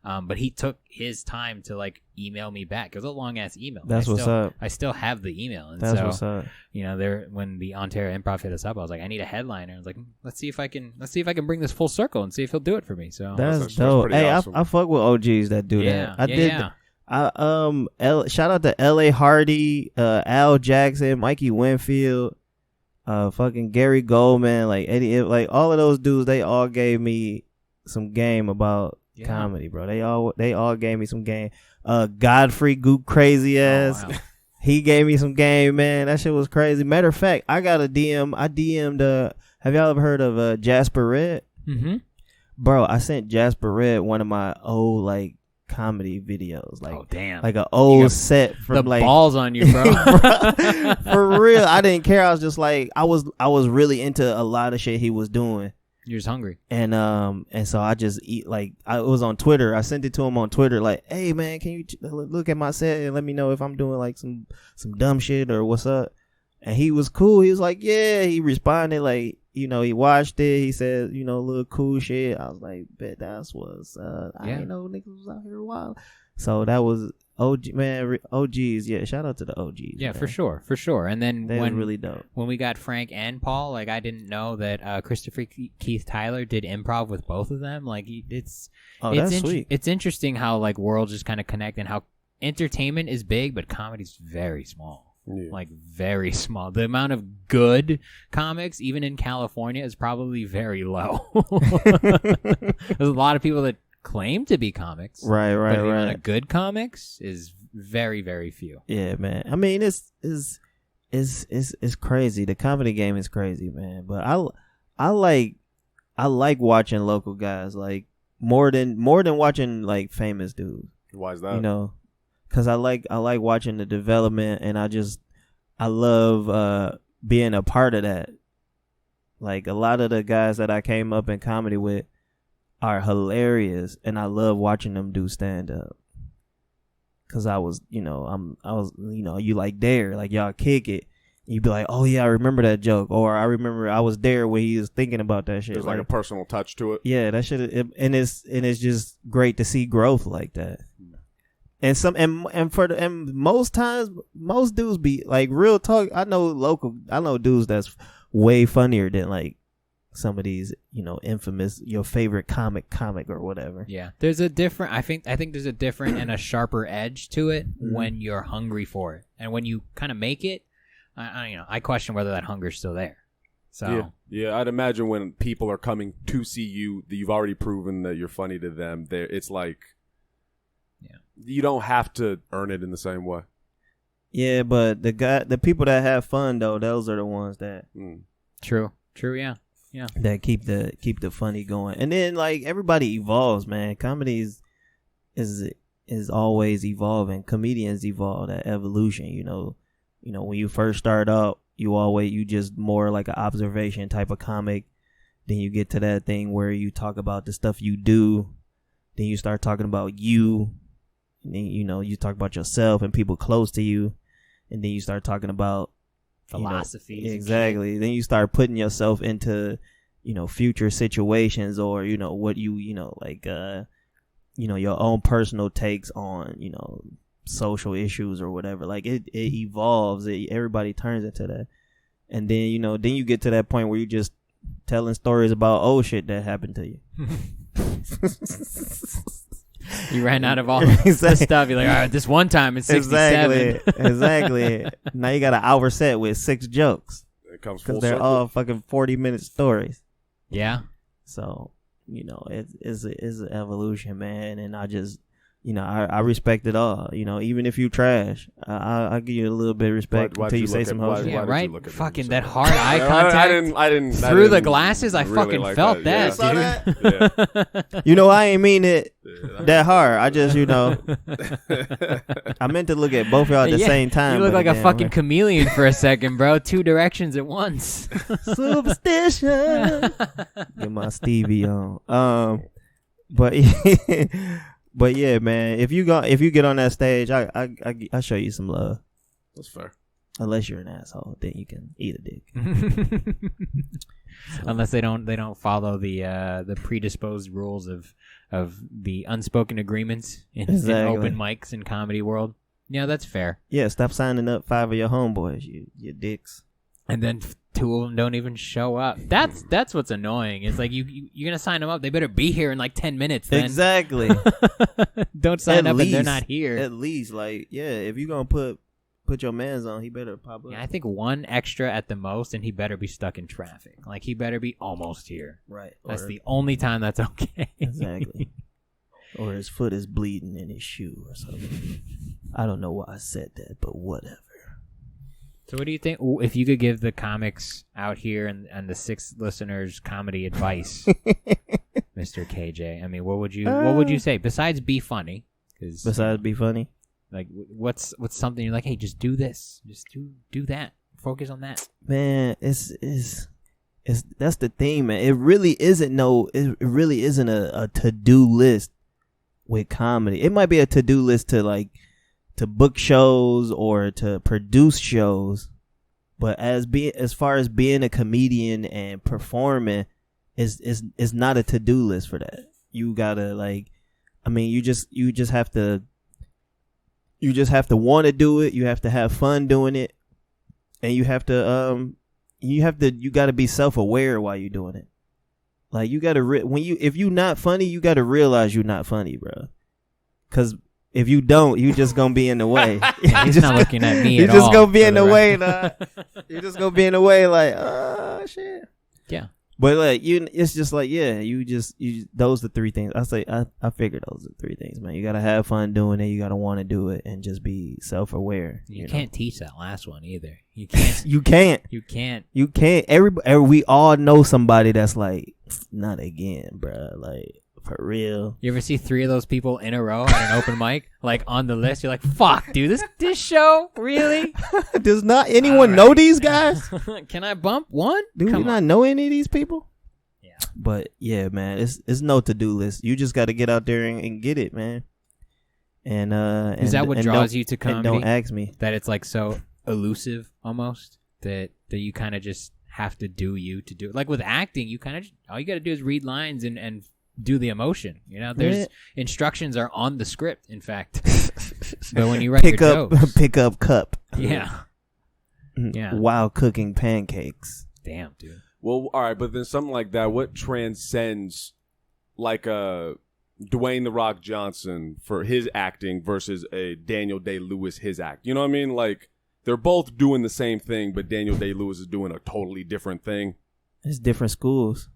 But he took his time to like email me back. It was a long ass email. That's what's up. I still have the email. And That's what's up. You know, when the Ontario Improv hit us up, I was like, I need a headliner. I was like, let's see if I can bring this full circle and see if he'll do it for me. So that's dope. Hey, awesome. I fuck with OGs that do that. I did. Yeah. Shout out to L.A. Hardy, Al Jackson, Mikey Winfield, fucking Gary Goldman, like Eddie, like all of those dudes. They all gave me some game about comedy, bro. They all gave me some game. Godfrey Goop crazy ass. Oh, wow. He gave me some game, man. That shit was crazy. Matter of fact, I got a DM. I DM'd. Have y'all ever heard of Jasper Red? Mm-hmm. Bro, I sent Jasper Red one of my old like comedy videos. Like, oh damn, like an old set from the like balls on you, bro. For real, I didn't care. I was just like, I was really into a lot of shit he was doing. You're just hungry. And so I just eat, like, I was on Twitter. I sent it to him on Twitter, like, hey man, can you look at my set and let me know if I'm doing like some dumb shit or what's up? And he was cool. He was like, yeah. He responded like, you know, he watched it. He said, you know, little cool shit. I was like, bet that's what's I didn't know niggas was out here a while. So that was OG, man. OGs, yeah. Shout out to the OGs. Yeah, man. for sure. And then that was really dope. When we got Frank and Paul, like I didn't know that Christopher Keith Tyler did improv with both of them. Like that's sweet. It's interesting how like worlds just kind of connect and how entertainment is big, but comedy's very small. Yeah. Like very small. The amount of good comics, even in California, is probably very low. There's a lot of people that claim to be comics, right. But the amount of good comics is very, very few. Yeah, man. I mean, it's crazy. The comedy game is crazy, man. But I like watching local guys like more than watching like famous dudes. Why is that? You know. Cause I like watching the development, and I love being a part of that. Like a lot of the guys that I came up in comedy with are hilarious, and I love watching them do stand up. Cause I was, you know, you like there, like y'all kick it. You'd be like, oh yeah, I remember that joke, or I remember I was there when he was thinking about that shit. There's like a personal touch to it. Yeah, that shit, and it's just great to see growth like that. And most times, most dudes be like real talk. I know dudes that's way funnier than like some of these, you know, infamous, your favorite comic or whatever. Yeah, there's a different. I think there's a different and a sharper edge to it when you're hungry for it, and when you kind of make it. I question whether that hunger's still there. So yeah, I'd imagine when people are coming to see you, that you've already proven that you're funny to them. It's like. You don't have to earn it in the same way. Yeah, but the people that have fun though, those are the ones that True, yeah. That keep the funny going. And then like everybody evolves, man. Comedy is always evolving. Comedians evolve, that evolution, you know, when you first start out, you just more like an observation type of comic. Then you get to that thing where you talk about the stuff you do. Then you start talking about you. You know, you talk about yourself and people close to you, and then you start talking about philosophies. You know, exactly. Then you start putting yourself into, you know, future situations, or you know what you know like you know, your own personal takes on, you know, social issues or whatever. Like it evolves. Everybody turns into that, and then you get to that point where you just telling stories about old shit that happened to you. You ran out of all that stuff. You're like, all right, this one time it's 67. Exactly. Now you got an hour set with 6 jokes. It comes full circle. Because they're all fucking 40-minute stories. Yeah. So, you know, it's an evolution, man. And I just, you know, I respect it all. You know, even if you trash, I'll give you a little bit of respect until you say some whole shit. Yeah, right? Fucking that hard eye contact. I didn't. Through the glasses, I really fucking felt that, dude. Yeah. You know, I ain't mean it that hard. I just, you know, I meant to look at both of y'all at the same time. You look like a fucking chameleon for a second, bro. 2 directions at once. Superstition. Get my Stevie on. But yeah, man, if you get on that stage, I show you some love. That's fair. Unless you're an asshole, then you can eat a dick. Unless they don't follow the predisposed rules of the unspoken agreements in open mics in comedy world. Yeah, that's fair. Yeah, stop signing up 5 of your homeboys, you dicks. And then 2 of them don't even show up. That's what's annoying. It's like you're gonna sign them up. They better be here in like 10 minutes. Then. Exactly. Don't sign up and they're not here. At least, like, yeah, if you're gonna put your mans on, he better pop up. Yeah, I think 1 extra at the most, and he better be stuck in traffic. Like, he better be almost here. Right. That's the only time that's okay. Exactly. Or his foot is bleeding in his shoe or something. I don't know why I said that, but whatever. So what do you think, if you could give the comics out here and the 6 listeners comedy advice, Mr. KJ? I mean, what would you say? Besides be funny. Besides be funny? Like, what's something you're like, hey, just do this. Just do that. Focus on that. Man, it's that's the thing, man. It really isn't a to-do list with comedy. It might be a to-do list to book shows or to produce shows, but as far as being a comedian and performing is not a to-do list for that. You gotta you just have to want to do it. You have to have fun doing it, and you gotta be self-aware while you're doing it. Like, you gotta if you're not funny, you gotta realize you're not funny, bro. Because if you don't, you just gonna be in the way. He's not looking at me at all. You're just gonna be in the way, nah. You're just gonna be in the way, like, oh shit. Yeah. But like it's just like, yeah, those are 3 things. I figured those are 3 things, man. You gotta have fun doing it. You gotta want to do it, and just be self-aware. You can't teach that last one either. You can't. You can't. You can't. You can't. We all know somebody that's like, not again, bro. Like, for real. You ever see 3 of those people in a row at an open mic, like on the list? You're like, fuck, dude, this show, really? Does not anyone know these guys? Can I bump one? Do you not know any of these people? Yeah. But yeah, man, it's no to-do list. You just got to get out there and get it, man. And is that what draws you to comedy? Don't ask me. That it's like so elusive almost that you kind of just have to do to do it. Like with acting, you kind of all you got to do is read lines and do the emotion. You know, there's instructions are on the script, in fact. But when you write pick your jokes, pick up cup. Yeah. Yeah. While cooking pancakes. Damn, dude. Well, all right, but then something like that, what transcends like Dwayne The Rock Johnson for his acting versus a Daniel Day-Lewis his act? You know what I mean? Like, they're both doing the same thing, but Daniel Day-Lewis is doing a totally different thing. It's different schools.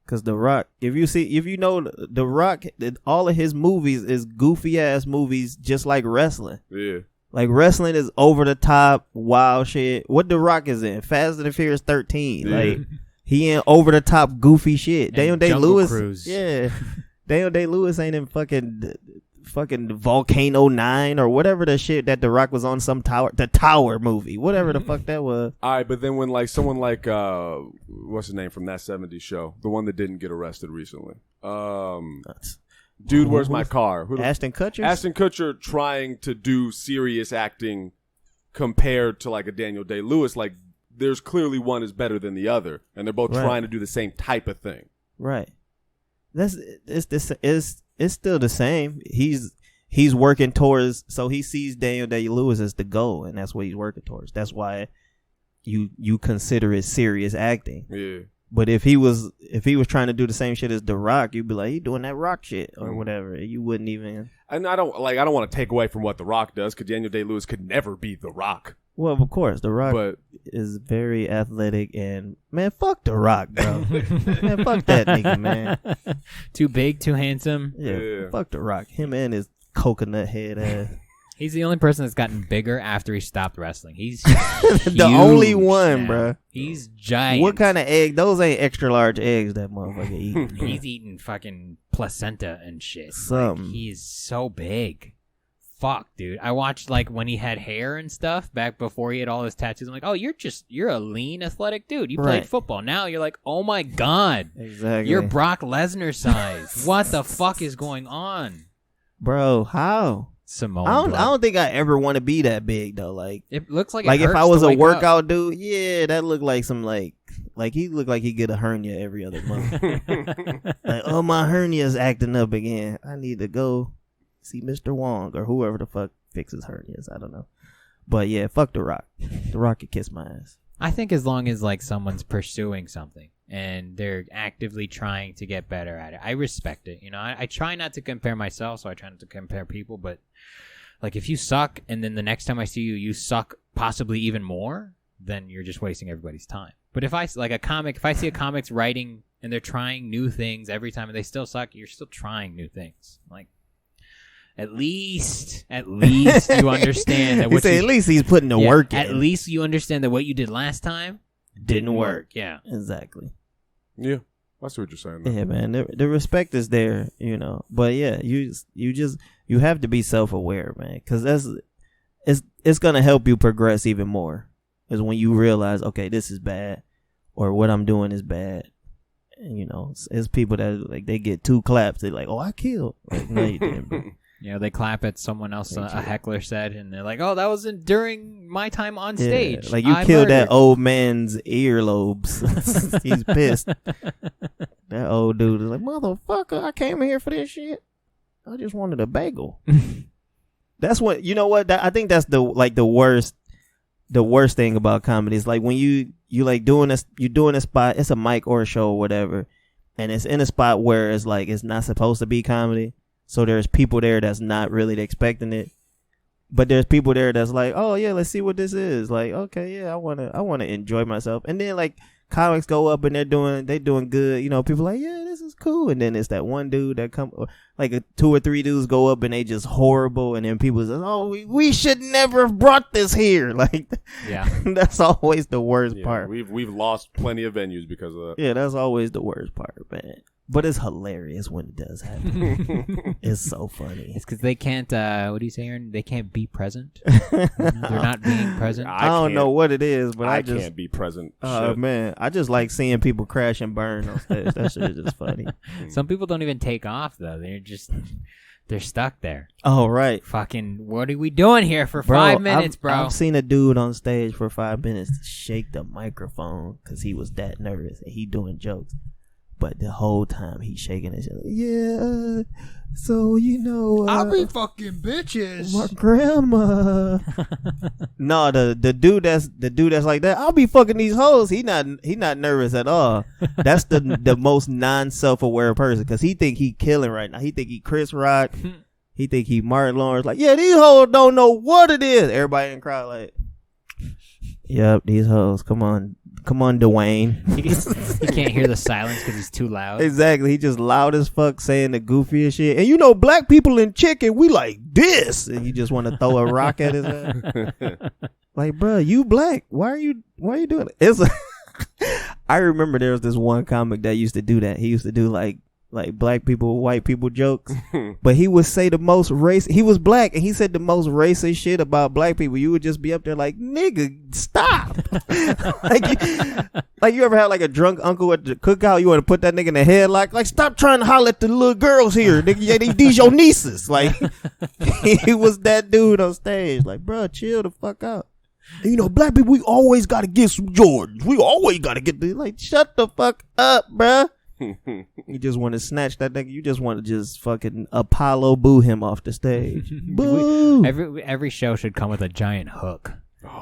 Because The Rock, if you know The Rock, all of his movies is goofy ass movies, just like wrestling. Yeah. Like, wrestling is over the top, wild shit. What The Rock is in? Fast and the Furious 13. Yeah. Like, he in over the top goofy shit. Daniel Day-Lewis. Yeah. Daniel Day-Lewis ain't in fucking Volcano 9 or whatever the shit that The Rock was on, some tower, the Tower movie, whatever the fuck that was. All right, but then when like someone like what's his name from that 70s show, the one that didn't get arrested recently, Dude, Where's My Car? Ashton Kutcher. Ashton Kutcher trying to do serious acting compared to like a Daniel Day-Lewis. Like, there's clearly one is better than the other, and they're both trying to do the same type of thing. Right. It's still the same. He's working towards, so he sees Daniel Day-Lewis as the goal, and that's what he's working towards. That's why you consider it serious acting. Yeah. But if he was trying to do the same shit as The Rock, you'd be like, he doing that Rock shit or whatever. You wouldn't even. And I don't want to take away from what The Rock does, because Daniel Day-Lewis could never be The Rock. Well, of course, The Rock is very athletic, and man, fuck The Rock, bro. Man, fuck that nigga, man. Too big, too handsome. Yeah, fuck The Rock. Him and his coconut head ass. He's the only person that's gotten bigger after he stopped wrestling. He's the only one, bro. He's giant. What kind of egg? Those ain't extra large eggs that motherfucker eating. He's eating fucking placenta and shit. Something. Like, he's so big. Fuck, dude. I watched like when he had hair and stuff back before he had all his tattoos. I'm like, oh, you're a lean, athletic dude. You played football. Now you're like, oh my god, exactly. You're Brock Lesnar size. What the fuck is going on? Bro, how? Simone. I don't think I ever want to be that big though. Like it looks like if I was a workout dude, yeah, that looked like some like he looked like he get a hernia every other month. Like, oh, my hernia's acting up again. I need to go see Mr. Wong or whoever the fuck fixes hernias. I don't know. But yeah, fuck The Rock. The Rock could kiss my ass. I think as long as like someone's pursuing something and they're actively trying to get better at it, I respect it. You know, I try not to compare myself, so I try not to compare people. But like, if you suck and then the next time I see you, you suck possibly even more, then you're just wasting everybody's time. But if I see a comic's writing and they're trying new things every time and they still suck, you're still trying new things. Like, at least you understand that. At least he's putting the work in. At least you understand that what you did last time didn't work. Yeah, exactly. Yeah, I see what you're saying. Yeah, man, the respect is there, you know. But yeah, you have to be self-aware, man, because it's gonna help you progress even more. Is when you realize, okay, this is bad, or what I'm doing is bad. And, you know, it's people that like they get 2 claps, they're like, oh, I killed. Like, no, you didn't, bro. Yeah, they clap at someone else, a heckler said, and they're like, oh, that wasn't during my time on stage. Yeah, like, you killed that old man's earlobes. He's pissed. That old dude is like, motherfucker, I came here for this shit. I just wanted a bagel. That's what, you know what? I think that's the worst thing about comedy is like when you like doing a spot, it's a mic or a show or whatever, and it's in a spot where it's like it's not supposed to be comedy. So there's people there that's not really expecting it, but there's people there that's like, oh yeah, let's see what this is. Like, okay, yeah, I wanna enjoy myself. And then like comics go up and they're doing good. You know, people are like, yeah, this is cool. And then it's that one dude that like 2 or 3 dudes go up and they just horrible. And then people say, oh, we should never have brought this here. Like, yeah, that's always the worst part. We've lost plenty of venues because of that. Yeah, that's always the worst part, man. But it's hilarious when it does happen. It's so funny. It's because they can't, what do you say, Aaron? They can't be present. They're not being present. I don't know what it is, but I just can't be present. Oh, man. I just like seeing people crash and burn on stage. That shit is just funny. Some people don't even take off, though. They're stuck there. Oh, right. Fucking, what are we doing here for 5 minutes, bro? I've seen a dude on stage for 5 minutes shake the microphone because he was that nervous and he doing jokes. But the whole time he's shaking his head. Yeah, so you know, I'll be fucking bitches. My grandma. No, the dude that's like that. I'll be fucking these hoes. He not nervous at all. That's the most non-self-aware person because he think he killing right now. He think he Chris Rock. He think he Martin Lawrence. Like, yeah, these hoes don't know what it is. Everybody in the crowd like, yep, these hoes. Come on, Dwayne. He can't hear the silence because he's too loud. Exactly. He just loud as fuck saying the goofiest shit. And you know, black people in chicken, we like this. And you just want to throw a rock at his head. Like, bro, you black. Why are you doing it? I remember there was this one comic that used to do that. He used to do like black people, white people jokes. But he would say the most he was black and he said the most racist shit about black people. You would just be up there like, nigga, stop. like you ever had like a drunk uncle at the cookout, you want to put that nigga in the headlock, like stop trying to holler at the little girls here, nigga. Yeah, these your nieces. Like, he was that dude on stage. Like, bro, chill the fuck out. And, you know, black people, we always got to get some Jordans. We always got to get these. Like, shut the fuck up, bruh. You just want to snatch that nigga. You just want to just fucking Apollo boo him off the stage. Boo! Every show should come with a giant hook.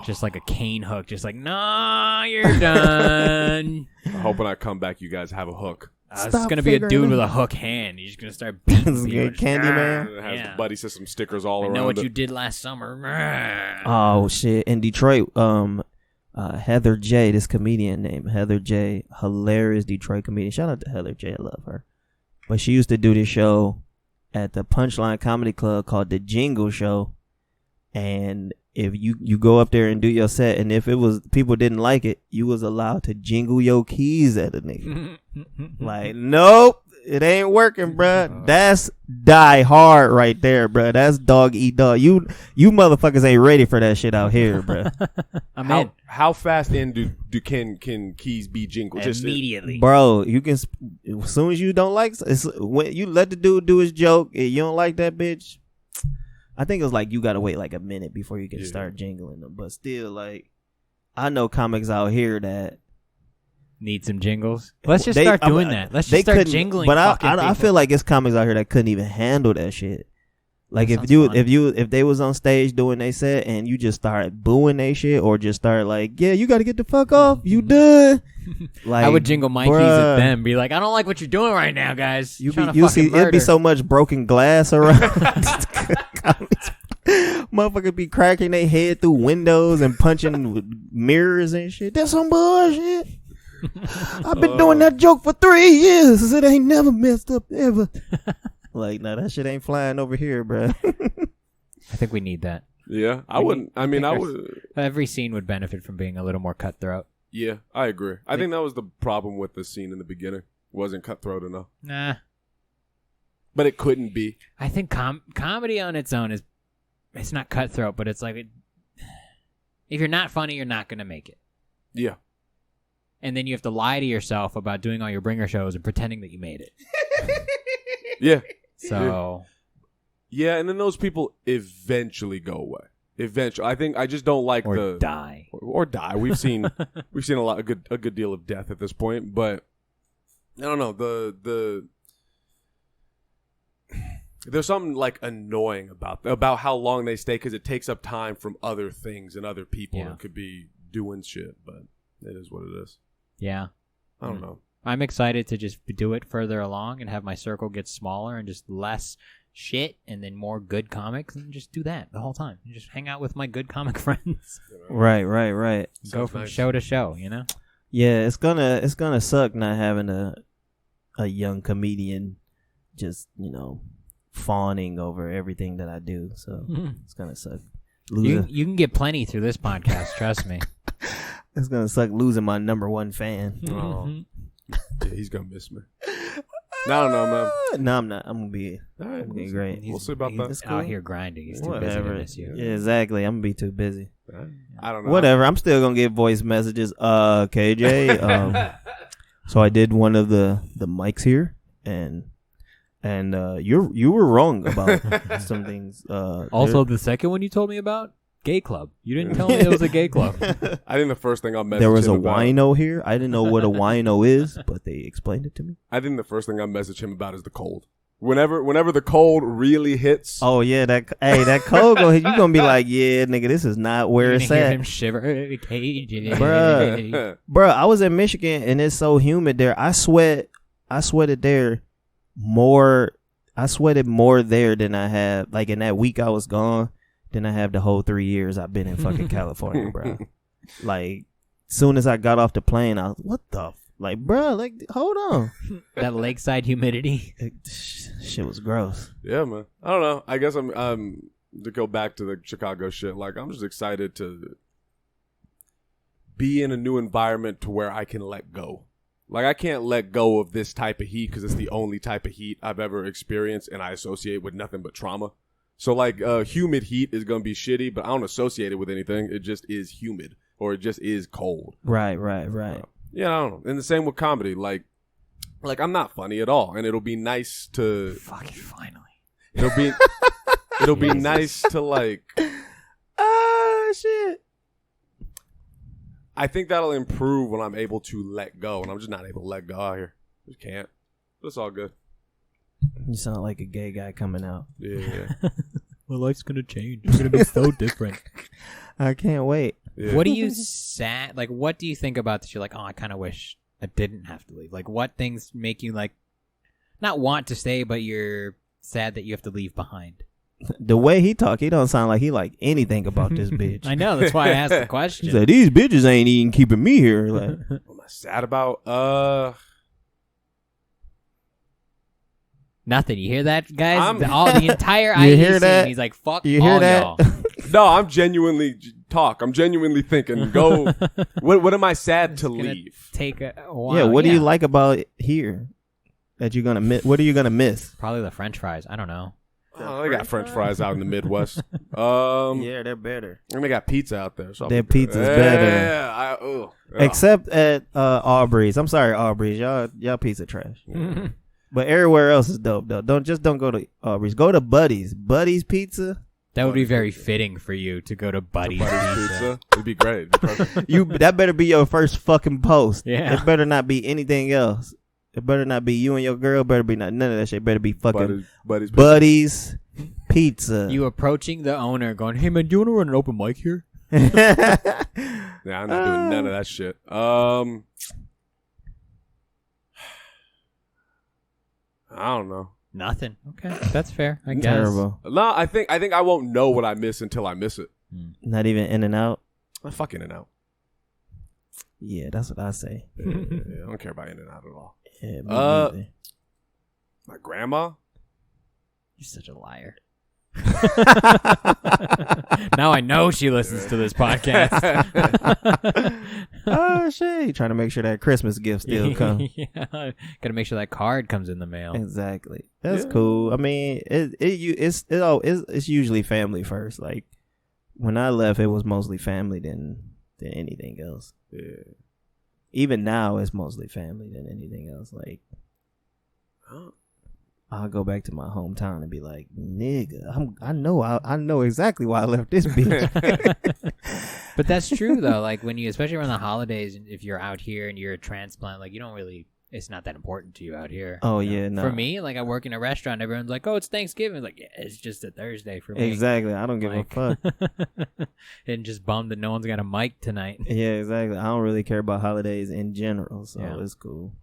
Just like a cane hook. Just like, nah, you're done. I hope when I come back, you guys have a hook. It's going to be a dude with a hook hand. He's just going to start beating people. Candyman? It has the Buddy System stickers all around. I know what you did last summer. Oh, shit. In Detroit, Heather J, this comedian named Heather J, hilarious Detroit comedian. Shout out to Heather J, I love her. But she used to do this show at the Punchline Comedy Club called The Jingle Show. And if you go up there and do your set, and if it was people didn't like it, you was allowed to jingle your keys at a nigga. Like, nope, It ain't working, bruh. That's Die Hard right there, bruh. That's dog eat dog. You motherfuckers ain't ready for that shit out here, bruh. I'm in. How fast in can keys be jingled? Immediately. Bro, you can, as soon as you don't like, when you let the dude do his joke and you don't like that bitch, I think it's like you gotta wait like a minute before you can start jingling them. But still, like, I know comics out here that need some jingles. Let's just start doing that. Let's just start jingling. But I feel like it's comics out here that couldn't even handle that shit. Like if they was on stage doing they set and you just start booing they shit or just start like, yeah, you got to get the fuck off. You done. Like, I would jingle my keys at them. Be like, I don't like what you're doing right now, guys. You see, it'd be so much broken glass around. Motherfuckers be cracking their head through windows and punching mirrors and shit. That's some bullshit. I've been doing that joke for 3 years. It ain't never messed up ever. Like, no, that shit ain't flying over here, bro. I think we need that. Yeah, I wouldn't. I mean, I would. Every scene would benefit from being a little more cutthroat. Yeah, I agree. I think that was the problem with the scene in the beginning. It wasn't cutthroat enough. Nah. But it couldn't be. I think comedy on its own it's not cutthroat, but it's like, if you're not funny, you're not going to make it. Yeah. And then you have to lie to yourself about doing all your bringer shows and pretending that you made it. Yeah. So. Yeah, and then those people eventually go away. Eventually, I think I just don't like die or die. We've seen a good deal of death at this point, but I don't know there's something like annoying about how long they stay because it takes up time from other things and other people that could be doing shit, but it is what it is. Yeah, I don't know. I'm excited to just do it further along and have my circle get smaller and just less shit and then more good comics and just do that the whole time. And just hang out with my good comic friends. Right. Go from show to show, you know? Yeah, it's gonna suck not having a young comedian just, fawning over everything that I do. So it's gonna suck. You can get plenty through this podcast, trust me. It's gonna suck losing my number one fan. Oh. Yeah, he's gonna miss me. No, man. No, I'm not. I'm gonna be great. We'll see about that. He's out here grinding. He's too busy to miss you. Yeah, exactly. I'm gonna be too busy. I don't know. Whatever. I'm still gonna get voice messages. KJ. So I did one of the mics here, and you were wrong about some things. Also, the second one you told me about. Gay club. You didn't tell me it was a gay club. I think the first thing I messaged there was him a wino here. I didn't know what a wino is, but they explained it to me. I think the first thing I messaged him about is the cold. Whenever the cold really hits. Oh yeah, that cold go hit. You gonna be like, yeah, nigga, this is not where it's at. Him shiver, Bruh, I was in Michigan and it's so humid there. I sweated there more. I sweated more there than I have like in that week I was gone. Than I have the whole 3 years I've been in fucking California, bro. Like, soon as I got off the plane, I was, what the? Like, bro, like, hold on. That lakeside humidity. Shit was gross. Yeah, man. I don't know. I guess I'm to go back to the Chicago shit. Like, I'm just excited to be in a new environment to where I can let go. Like, I can't let go of this type of heat because it's the only type of heat I've ever experienced, and I associate with nothing but trauma. So, like, humid heat is going to be shitty, but I don't associate it with anything. It just is humid, or it just is cold. Right. Yeah, I don't know. And the same with comedy. Like I'm not funny at all, and it'll be nice to... Fucking finally. It'll be nice to, like... Shit. I think that'll improve when I'm able to let go, and I'm just not able to let go out here. Just can't. But it's all good. You sound like a gay guy coming out. Yeah. My life's gonna change. It's gonna be so different. I can't wait. Yeah. What do you what do you think about this? You're like, oh, I kind of wish I didn't have to leave. Like, what things make you like not want to stay, but you're sad that you have to leave behind? The way he talk, he don't sound like he like anything about this bitch. I know. That's why I asked the question. He said, these bitches ain't even keeping me here. Like, what am I sad about? Nothing. You hear that, guys? The entire IE hear that? Scene, he's like, fuck you all hear that? y'all. No, I'm genuinely thinking. Go. What am I sad to leave? Take a while. yeah, what do you like about it here? that you're gonna miss? What are you gonna miss? Probably the French fries. I don't know. Oh, they got French fries out in the Midwest. Yeah, they're better. And they got pizza out there. So Their pizza's better. Yeah. Except at Aubrey's. I'm sorry, Aubrey's. Y'all pizza trash. But everywhere else is dope though. Don't go to Aubrey's. Go to Buddy's. Buddy's Pizza. That would be very fitting for you to go to Buddy's Pizza. It'd be great. It'd be perfect. That better be your first fucking post. Yeah. It better not be anything else. It better not be you and your girl. Better be none of that shit. Better be fucking Buddy's Pizza. You approaching the owner, going, "Hey man, do you want to run an open mic here?" Yeah, I'm not doing none of that shit. I don't know. Nothing. Okay, that's fair. I guess. Terrible. No, I think I won't know what I miss until I miss it. Not even In and Out. I'm fucking In and Out. Yeah, that's what I say. Yeah, I don't care about In and Out at all. Yeah, me neither. My grandma. You're such a liar. Now I know she listens to this podcast. Oh shit! Trying to make sure that Christmas gift still comes. Yeah, gotta make sure that card comes in the mail. Exactly. That's cool. I mean, it's usually family first. Like when I left, it was mostly family than anything else. Yeah. Even now, it's mostly family than anything else. Like, I'll go back to my hometown and be like, nigga, I know exactly why I left this bitch. But that's true though. Like when you, especially around the holidays, if you're out here and you're a transplant, like you don't really, it's not that important to you out here. Oh you know? yeah, no. For me, like I work in a restaurant, everyone's like, "Oh, it's Thanksgiving." It's like, yeah, it's just a Thursday for me. Exactly. I don't give a fuck. And just bummed that no one's got a mic tonight. Yeah, exactly. I don't really care about holidays in general, so Yeah. it's cool.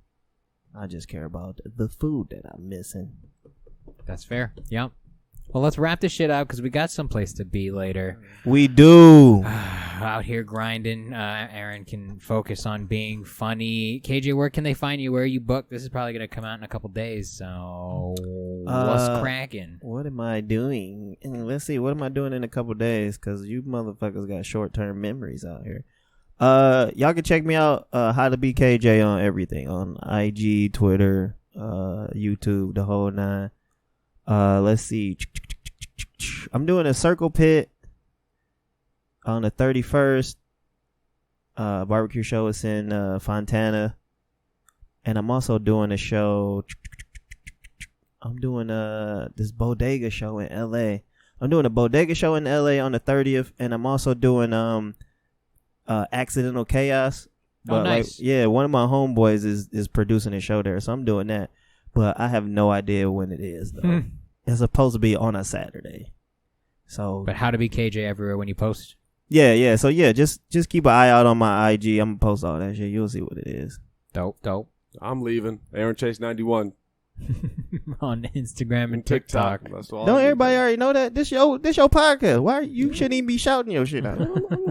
I just care about the food that I'm missing. That's fair. Yep. Well, let's wrap this shit up because we got someplace to be later. We do. Out here grinding. Aaron can focus on being funny. KJ, where can they find you? Where are you booked? This is probably going to come out in a couple days, so what's cracking? What am I doing? Let's see. What am I doing in a couple days? Because you motherfuckers got short-term memories out here. Y'all can check me out, How to Be KJ on everything. On IG, Twitter, YouTube, the whole nine. Let's see. I'm doing a circle pit on the 31st. Barbecue show is in Fontana. And I'm also doing a show. I'm doing this bodega show in LA. I'm doing a bodega show in LA on the 30th. And I'm also doing Accidental Chaos. But nice. One of my homeboys is producing a show there. So I'm doing that. But I have no idea when it is, though. It's supposed to be on a Saturday. So, But How to Be KJ everywhere when you post? Yeah. So, just keep an eye out on my IG. I'm going to post all that shit. You'll see what it is. Dope. I'm leaving. Aaron Chase 91 On Instagram and TikTok. That's all. Don't everybody already know that? This your podcast. Why you shouldn't even be shouting your shit out?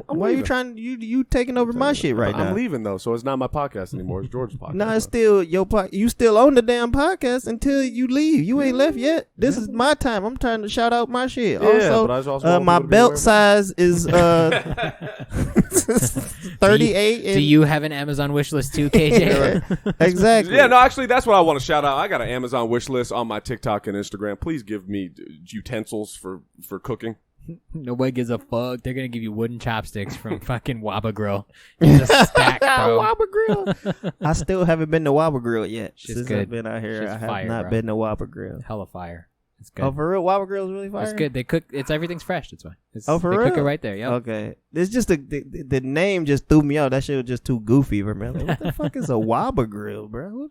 Why leaving. you trying? You taking over my shit right now? I'm leaving though, so it's not my podcast anymore. It's George's podcast. No, it's still your podcast. You still own the damn podcast until you leave. You ain't left yet. This is my time. I'm trying to shout out my shit. Yeah, but I was also my belt size is 38. Do you have an Amazon wish list too, KJ? Exactly. Yeah, no, actually, that's what I want to shout out. I got an Amazon wish list on my TikTok and Instagram. Please give me utensils for cooking. Nobody gives a fuck. They're gonna give you wooden chopsticks from fucking Wabba Grill. Just a stack, bro. Wabba Grill. I still haven't been to Wabba Grill yet. Shit's Since good. I've been out here, Shit's I have fire, not bro. been to Wabba Grill. Hella fire. It's good. Oh, for real? Wabba Grill is really fire? It's good. They cook. It's everything's fresh. That's why. Oh, for they real? cook it right there. Yep. Okay. It's just the name just threw me out. That shit was just too goofy for me. Like, what the fuck is a Wabba Grill, bro?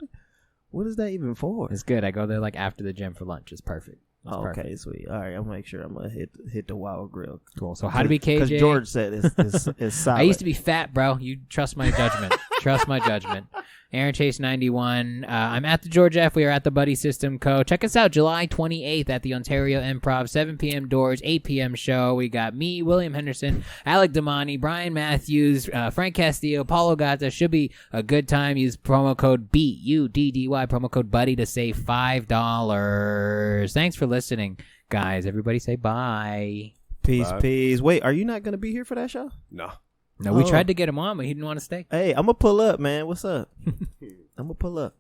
What is that even for? It's good. I go there like after the gym for lunch. It's perfect. It's Okay, perfect. sweet. All right, I'll make sure I'm gonna hit the Wabba Grill. Cool. So How to Be KJ? Because George said it's solid. I used to be fat, bro. You trust my judgment. Trust my judgment. Aaron Chase 91. I'm at the George F. We are at the Buddy System Co. Check us out July 28th at the Ontario Improv. 7 p.m. doors, 8 p.m. show. We got me, William Henderson, Alec Damani, Brian Matthews, Frank Castillo, Paulo Gata. Should be a good time. Use promo code BUDDY, promo code Buddy to save $5. Thanks for listening, guys. Everybody say bye. Peace, Bye. peace. Wait, are you not gonna be here for that show? No. No, we Oh. tried to get him on, but he didn't want to stay. Hey, I'm gonna pull up, man. What's up? I'm gonna pull up.